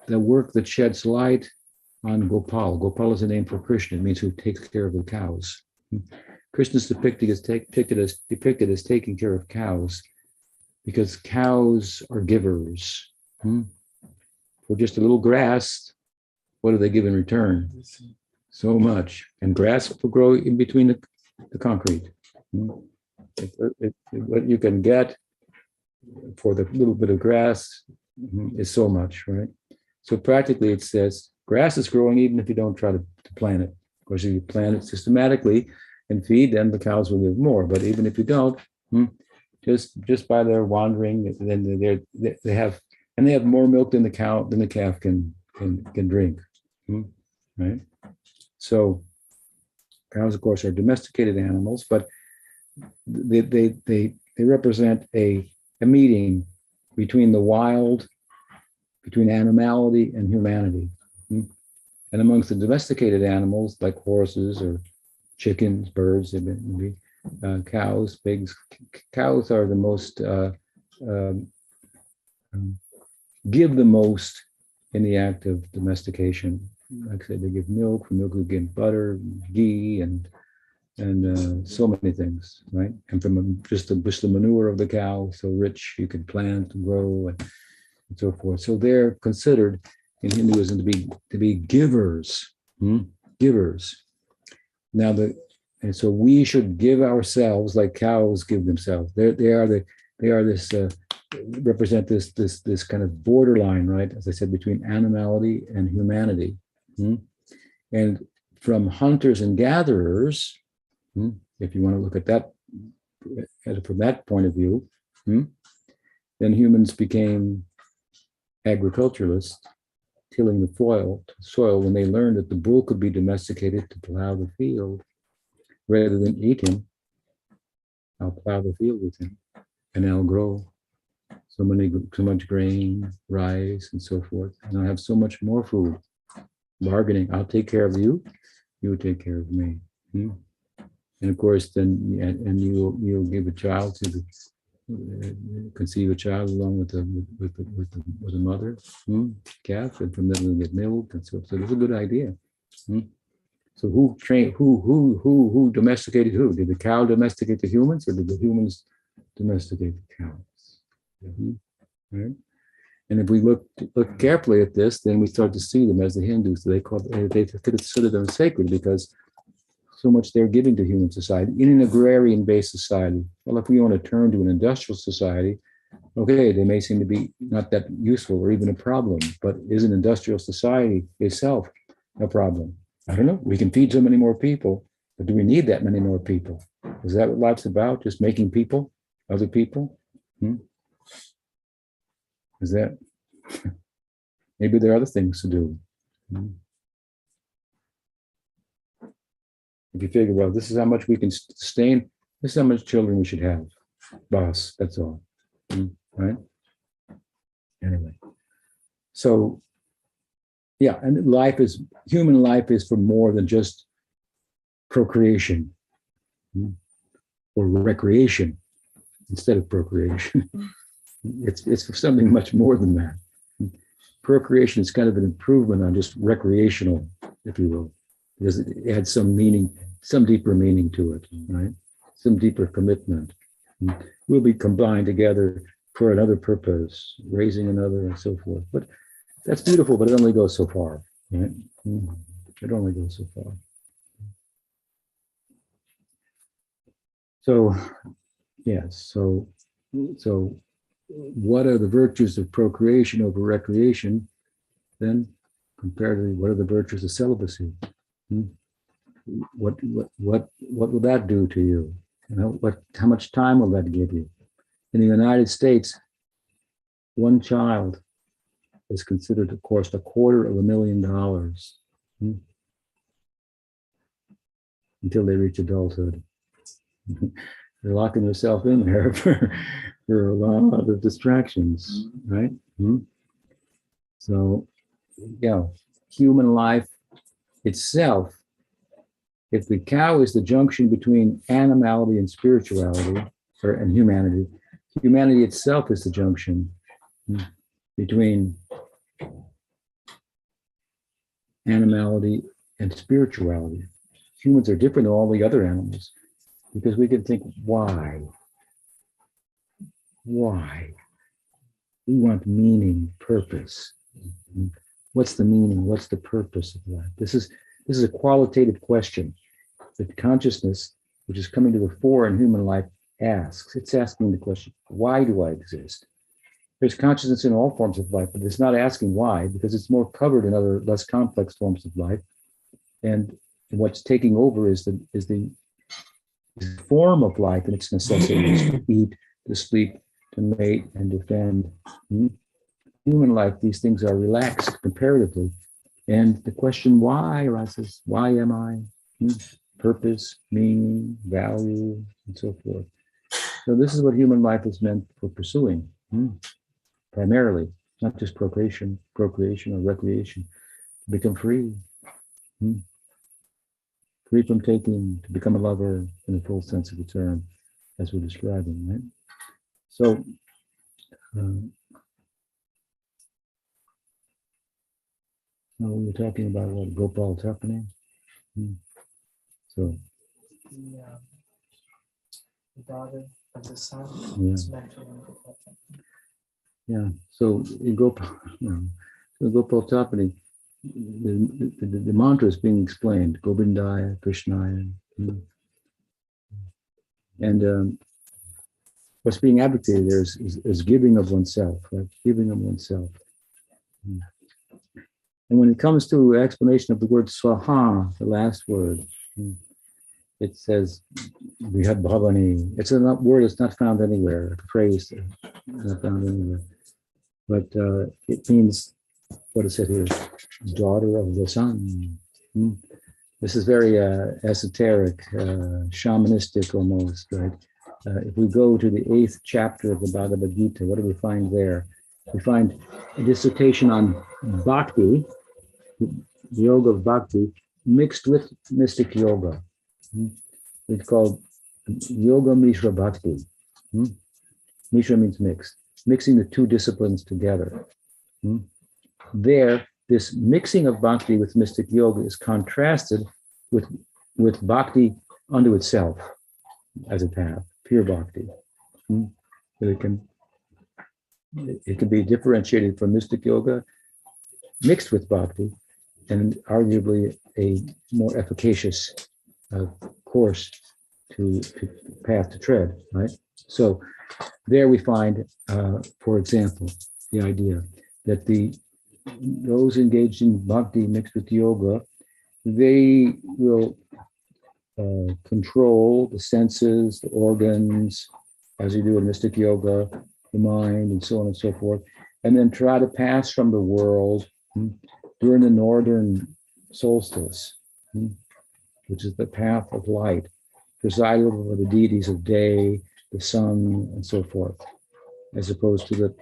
the work that sheds light on Gopal. Gopal is a name for Krishna. It means who takes care of the cows. Krishna is depicted as taking care of cows because cows are givers. For just a little grass, what do they give in return? So much. And grass will grow in between the concrete. What you can get for the little bit of grass is so much, right? So practically it says, Grass is growing even if you don't try to plant it. Of course, if you plant it systematically and feed, then the cows will give more. But even if you don't, just by their wandering, then they have more milk than the calf can drink. Right? So cows, of course, are domesticated animals, but they represent a meeting between the wild, between animality and humanity. And amongst the domesticated animals, like horses or chickens, birds, maybe, cows, pigs. Cows are the most, give the most in the act of domestication. Like I said, they give milk. From milk we get butter, ghee, and so many things, right? And from just the manure of the cow, so rich, you can plant and grow and so forth. So they're considered in Hinduism to be givers, givers. Now and so we should give ourselves like cows give themselves. Represent this kind of borderline, right? As I said, between animality and humanity. And from hunters and gatherers, if you want to look at that from that point of view, then humans became agriculturalists, tilling the soil when they learned that the bull could be domesticated to plow the field. Rather than eat him, I'll plow the field with him, and I'll grow so much grain, rice, and so forth, and I'll have so much more food. Bargaining, I'll take care of you, you take care of me. And of course, then you'll give a child to conceive a child along with the mother, calf, and from them they'll get milk, and so it's a good idea. So who domesticated who? Did the cow domesticate the humans, or did the humans domesticate the cows? Right? And if we look carefully at this, then we start to see them as the Hindus. They consider them sacred because so much they're giving to human society in an agrarian-based society. Well, if we want to turn to an industrial society, okay, they may seem to be not that useful or even a problem, but is an industrial society itself a problem? I don't know. We can feed so many more people, but do we need that many more people? Is that what life's about? Just making people, other people? Is that? Maybe there are other things to do. If you figure, well, this is how much we can sustain, this is how much children we should have. Boss, that's all. Right? Anyway. So, yeah, and human life is for more than just procreation or recreation instead of procreation. It's for something much more than that. Procreation is kind of an improvement on just recreational, if you will, because it had some meaning, some deeper meaning to it, right? Some deeper commitment. We'll be combined together for another purpose, raising another and so forth. But that's beautiful, but it only goes so far, right? It only goes so far. So, yes, so what are the virtues of procreation over recreation? Then, comparatively, what are the virtues of celibacy? What will that do to you? How much time will that give you? In the United States, one child is considered to cost $250,000 until they reach adulthood. They're locking themselves in there for a lot of distractions, right? So, human life itself, if the cow is the junction between animality and spirituality, and humanity itself is the junction between animality and spirituality. Humans are different than all the other animals because we can think, why? Why? We want meaning, purpose. What's the meaning? What's the purpose of life? This is a qualitative question that consciousness, which is coming to the fore in human life, asks. It's asking the question, why do I exist? There's consciousness in all forms of life, but it's not asking why, because it's more covered in other less complex forms of life. And what's taking over is the form of life and its necessities to eat, to sleep, to mate, and defend. Human life, these things are relaxed comparatively. And the question why arises, why am I? Purpose, meaning, value, and so forth. So this is what human life is meant for pursuing, primarily, not just procreation or recreation, to become free, free from taking, to become a lover in the full sense of the term, as we're describing, right? So, now we were talking about what Gopal's happening. So, the daughter of the sun is mentioned. Yeah. So in Gopal, Gopal Tapani, the mantra is being explained. Govindaya, Krishnaya, and what's being advocated there is giving of oneself, right? Giving of oneself. And when it comes to explanation of the word swaha, the last word, it says Brihad Bhavani. It's a word that's not found anywhere, a phrase not found anywhere. But it means, what is it here? Daughter of the sun. This is very esoteric, shamanistic almost, right? If we go to the 8th chapter of the Bhagavad Gita, what do we find there? We find a dissertation on bhakti, the yoga of bhakti, mixed with mystic yoga. It's called Yoga Mishra Bhakti. Mishra means mixed, mixing the two disciplines together. There, this mixing of bhakti with mystic yoga is contrasted with bhakti unto itself as a path, pure bhakti. It can be differentiated from mystic yoga, mixed with bhakti, and arguably a more efficacious course to path to tread, right? So there we find, for example, the idea that those engaged in bhakti mixed with yoga, they will control the senses, the organs, as you do in mystic yoga, the mind, and so on and so forth, and then try to pass from the world during the northern solstice, which is the path of light, presided over the deities of day, the sun, and so forth, as opposed to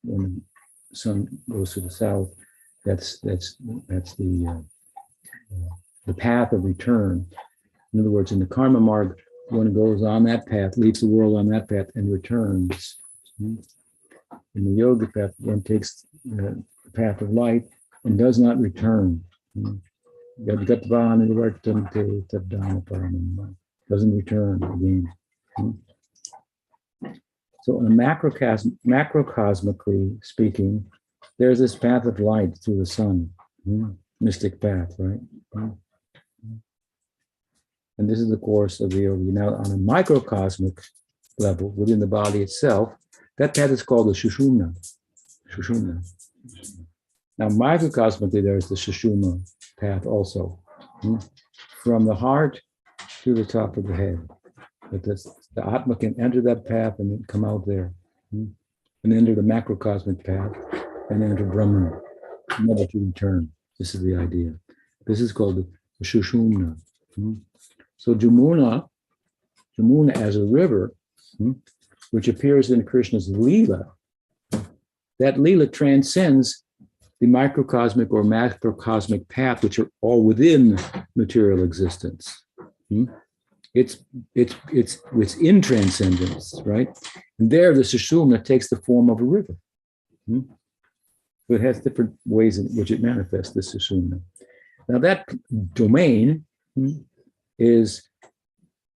when the sun goes to the south, that's the path of return. In other words, in the karma marg, one goes on that path, leaves the world on that path, and returns. In the yoga path, one takes the path of light and does not return. Doesn't return again. So, in macrocosmically speaking, there's this path of light through the sun, mystic path, right? And this is the course of the yogi. Now, on a microcosmic level, within the body itself, that path is called the Sushumna. Now, microcosmically, there's the Sushumna path also, from the heart to the top of the head. But the Atma can enter that path and then come out there, and enter the macrocosmic path, and enter Brahman, never to return. This is the idea. This is called the Sushumna. So Jamuna as a river, which appears in Krishna's Leela, that Leela transcends the microcosmic or macrocosmic path, which are all within material existence. It's in transcendence, right? And there the Sushumna takes the form of a river. So it has different ways in which it manifests, the Sushumna. Now that domain is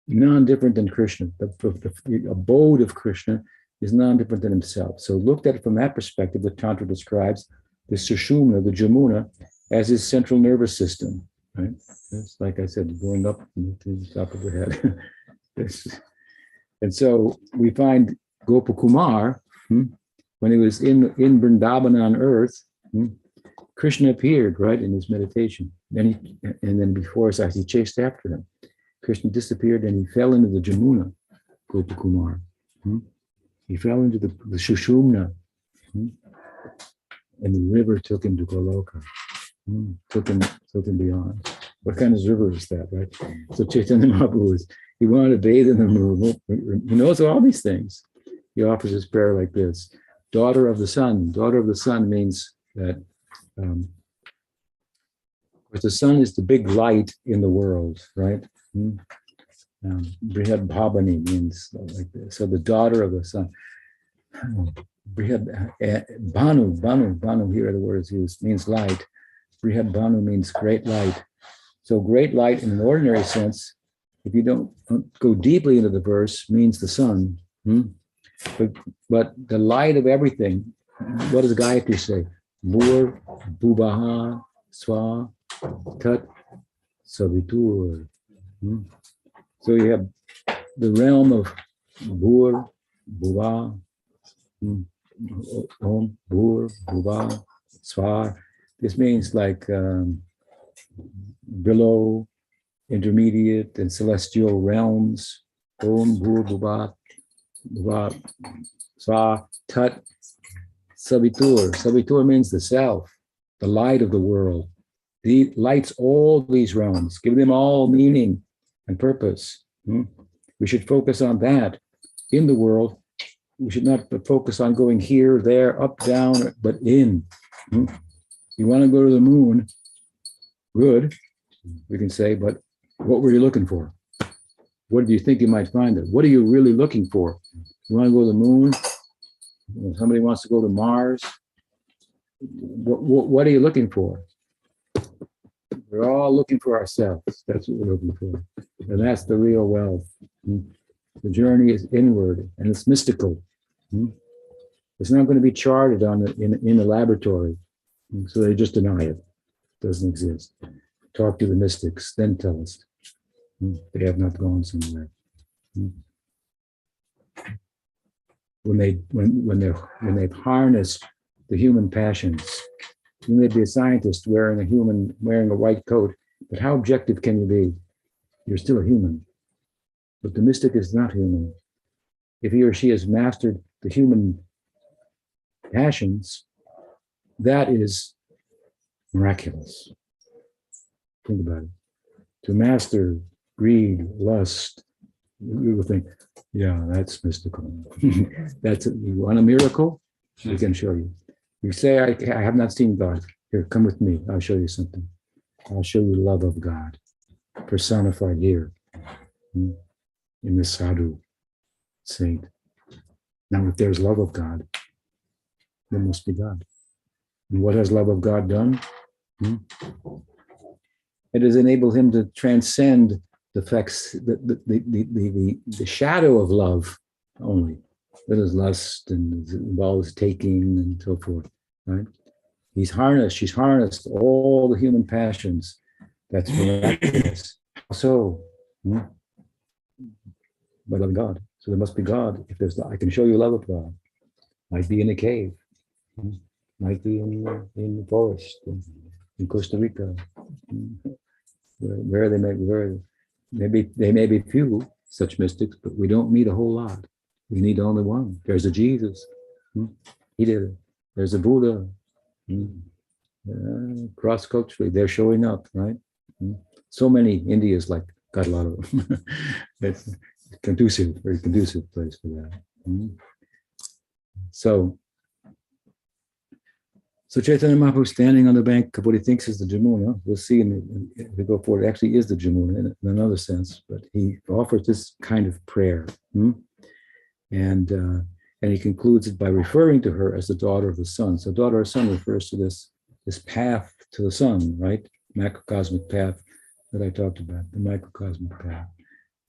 non-different than Krishna. The abode of Krishna is non-different than himself. So looked at it from that perspective, the Tantra describes the Sushumna, the Jamuna, as his central nervous system, right? It's like I said, going up to the top of the head. And so we find Gopakumar, when he was in Vrindavan on earth, Krishna appeared, right, in his meditation. And then before his eyes, he chased after him. Krishna disappeared and he fell into the Jamuna, Gopakumar. He fell into the Shushumna. And the river took him to Goloka. Took him beyond. What kind of river is that, right? So Chaitanya Mahaprabhu he wanted to bathe in the river. He knows all these things. He offers his prayer like this: Daughter of the sun. Daughter of the sun means that of course, the sun is the big light in the world, right? Brihad Bhavani means like this. So the daughter of the sun. Brihad Banu, here are the words used, means light. Brihad Banu means great light. So great light in an ordinary sense, if you don't go deeply into the verse, means the sun. But the light of everything, what does Gayatri say? Bhur, Bhubaha, Swa, Tat, Savitur. So you have the realm of Bhur, Bhuva, Om, Bhur, Bhuva, Swa. This means like below, intermediate, and celestial realms. Om, Bhur, Bhuva, Bhuva, Swa, Tat, Savitur. Savitur means the self, the light of the world. He lights all these realms, give them all meaning and purpose. We should focus on that in the world. We should not focus on going here, there, up, down, but in. You want to go to the moon, good, we can say, but what were you looking for? What do you think you might find there? What are you really looking for? You want to go to the moon? Somebody wants to go to Mars? What are you looking for? We're all looking for ourselves. That's what we're looking for. And that's the real wealth. The journey is inward and it's mystical. It's not going to be charted in the laboratory. So they just deny it. It doesn't exist. Talk to the mystics, then tell us. They have not gone somewhere. When they've harnessed the human passions, you may be a scientist wearing a white coat, but how objective can you be? You're still a human. But the mystic is not human. If he or she has mastered the human passions, that is miraculous. Think about it. To master greed, lust, you will think, yeah, that's mystical. That's it. You want a miracle? We can show you. You say, I have not seen God. Here, come with me. I'll show you something. I'll show you love of God, personified here in the sadhu saint. Now, if there's love of God, there must be God. And what has love of God done? It has enabled him to transcend the effects, the shadow of love only. That is lust and involves taking and so forth, right? She's harnessed all the human passions. That's miraculous. So, by loving God. So there must be God. If there's, I can show you love of God. Might be in a cave. Might be in the forest, in Costa Rica. Where they may be few such mystics, but we don't need a whole lot. We need only one. There's a Jesus. He did it. There's a Buddha. Cross-culturally, they're showing up, right? So many. India's like got a lot of them. It's conducive, very conducive place for that. So Chaitanya Mahaprabhu standing on the bank of what he thinks is the Jamuna. We'll see if we go forward. It actually is the Jamuna in another sense, but he offers this kind of prayer. And he concludes it by referring to her as the daughter of the sun. So daughter of the sun refers to this path to the sun, right? Macrocosmic path that I talked about, the microcosmic path.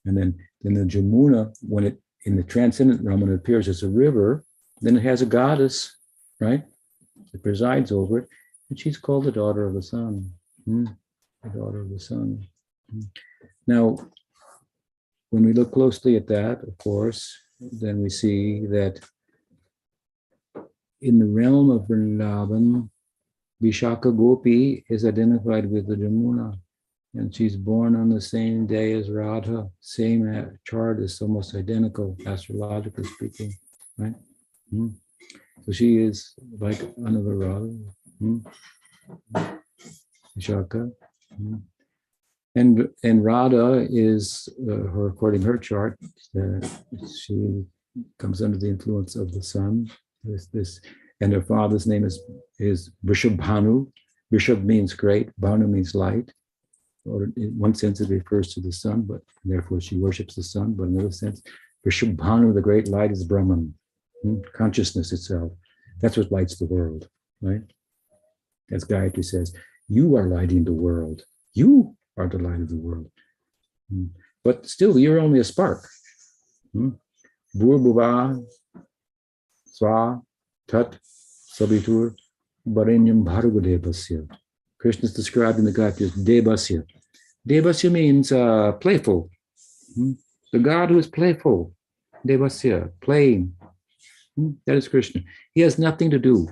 And then the Jamuna, when it in the transcendent realm, when it appears as a river, then it has a goddess, right? That presides over it, and she's called the daughter of the sun. The daughter of the sun. Now, when we look closely at that, of course, then we see that in the realm of Vrindavan, Vishaka Gopi is identified with the Jamuna, and she's born on the same day as Radha. Same chart is almost identical, astrologically speaking, right? So she is like another Radha, Vishaka. And Radha is, her according to her chart, she comes under the influence of the sun. And her father's name is Vrishabhanu. Vrishab means great, Bhanu means light. Or in one sense, it refers to the sun, but therefore she worships the sun. But in another sense, Vrishabhanu, the great light, is Brahman, consciousness itself. That's what lights the world, right? As Gayatri says, you are lighting the world. You are the light of the world. But still, you're only a spark. Bhur-bhuva, swa, tat, sabitur, barenyam bhargo devasya. Krishna is described in the Gayatri as devasya. Devasya means playful. The God who is playful. Devasya, playing. That is Krishna. He has nothing to do.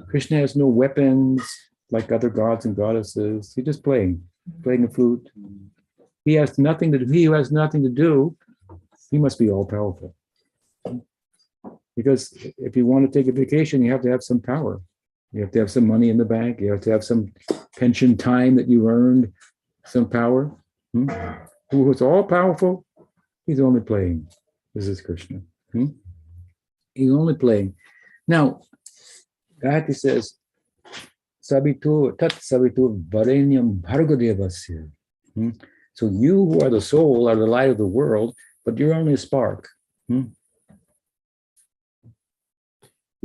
Krishna has no weapons like other gods and goddesses. He's just playing a flute. He has nothing to do. He who has nothing to do, he must be all powerful. Because if you want to take a vacation, you have to have some power. You have to have some money in the bank. You have to have some pension time that you earned, some power. Who is all powerful? He's only playing. This is Krishna. He's only playing. Now, Gayatri says, Sabitur, tat sabitur varenyam bhargadevasya. So you who are the soul are the light of the world, but you're only a spark. You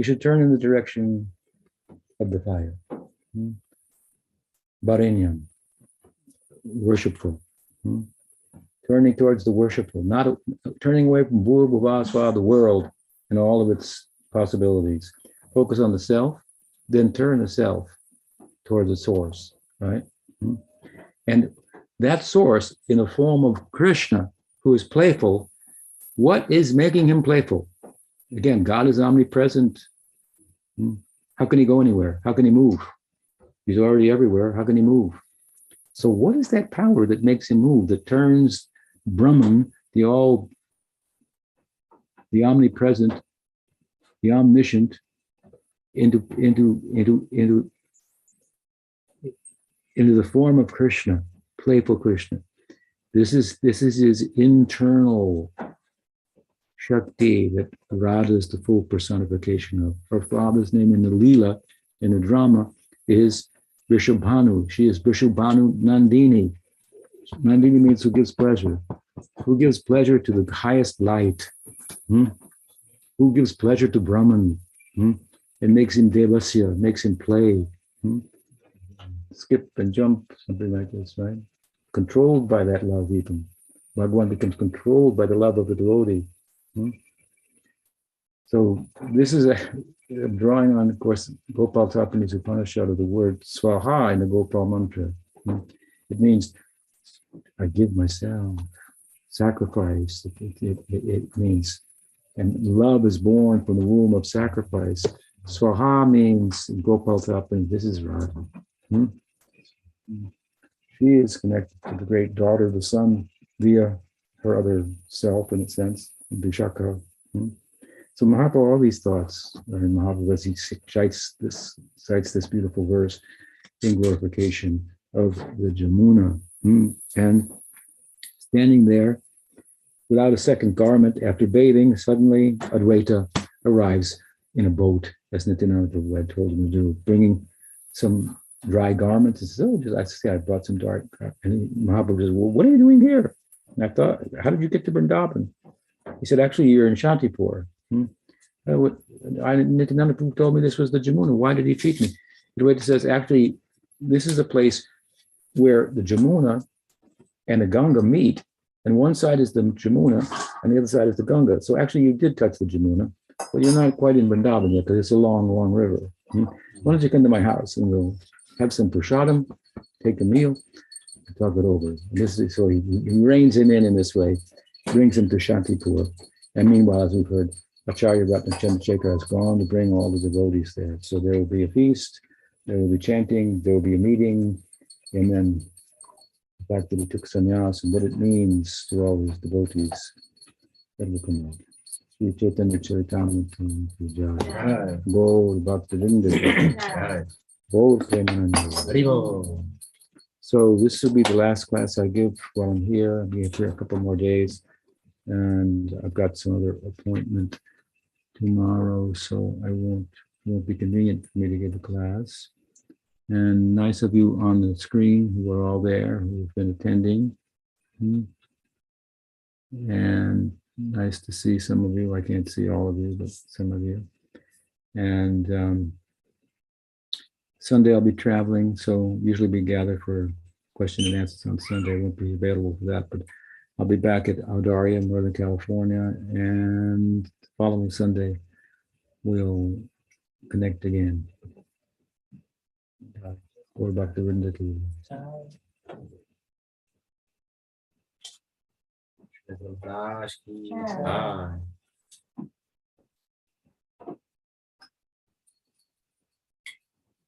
should turn in the direction of the fire. Varenyam, worshipful. Turning towards the worshipful, not turning away from Bhur-bhuva-swa, the world, and all of its possibilities. Focus on the self, then turn the self towards the source, right? And that source, in the form of Krishna, who is playful, what is making him playful? Again, God is omnipresent. How can he go anywhere? How can he move? He's already everywhere. How can he move? So what is that power that makes him move, that turns Brahman, the omnipresent, the omniscient, into the form of Krishna, playful Krishna? This is his internal Shakti that Radha is the full personification of. Her father's name in the Leela, in the drama, is Vrishabhanu. She is Vrishabhanu Nandini. Nandini means who gives pleasure. Who gives pleasure to the highest light? Who gives pleasure to Brahman? It makes him devasya, makes him play. Skip and jump, something like this, right? Controlled by that love even. Bhagavan becomes controlled by the love of the devotee. So this is a drawing on, of course, Gopal Tapani's Upanishad of the word swaha in the Gopal mantra. It means, I give myself, sacrifice. It means, and love is born from the womb of sacrifice. Swaha means, in Gopal Tapani, this is Radha. She is connected to the great daughter of the sun via her other self, in a sense, Vishaka. So Mahaprabhu, all these thoughts are in Mahaprabhu as he cites this beautiful verse in glorification of the Jamuna. And standing there without a second garment after bathing, suddenly Advaita arrives in a boat, as Nityananda Prabhu had told him to do, bringing some dry garments. He says, I brought some dark. And Mahaprabhu says, well, what are you doing here? And I thought, how did you get to Vrindavan? He said, actually, you're in Shantipur. Nityananda Prabhu told me this was the Jamuna. Why did he cheat me? Advaita says, actually, this is a place where the Jamuna and the Ganga meet, and one side is the Jamuna, and the other side is the Ganga. So actually, you did touch the Jamuna, but you're not quite in Vrindavan yet, because it's a long, long river. Why don't you come to my house, and we'll have some prasadam, take a meal, and talk it over. So he reins him in this way, brings him to Shantipur. And meanwhile, as we've heard, Acharya Ratna Chandrasekhar has gone to bring all the devotees there. So there will be a feast, there will be chanting, there will be a meeting, and then the fact that he took sannyas and what it means to all his devotees, that will come out. Sri Chaitanya Charitamrita Jai. Gaur Bhaktivinoda Jai. Gaur Premananda. Haribo. So this will be the last class I give while I'm here. I'll be here a couple more days, and I've got some other appointment tomorrow, so I won't be convenient for me to give a class. And nice of you on the screen who are all there, who've been attending. And nice to see some of you. I can't see all of you, but some of you. And Sunday I'll be traveling, so usually we gather for question and answers on Sunday. I won't be available for that, but I'll be back at Audaria, Northern California, and the following Sunday we'll connect again. Or back to Vrindavan. Dash ki jai.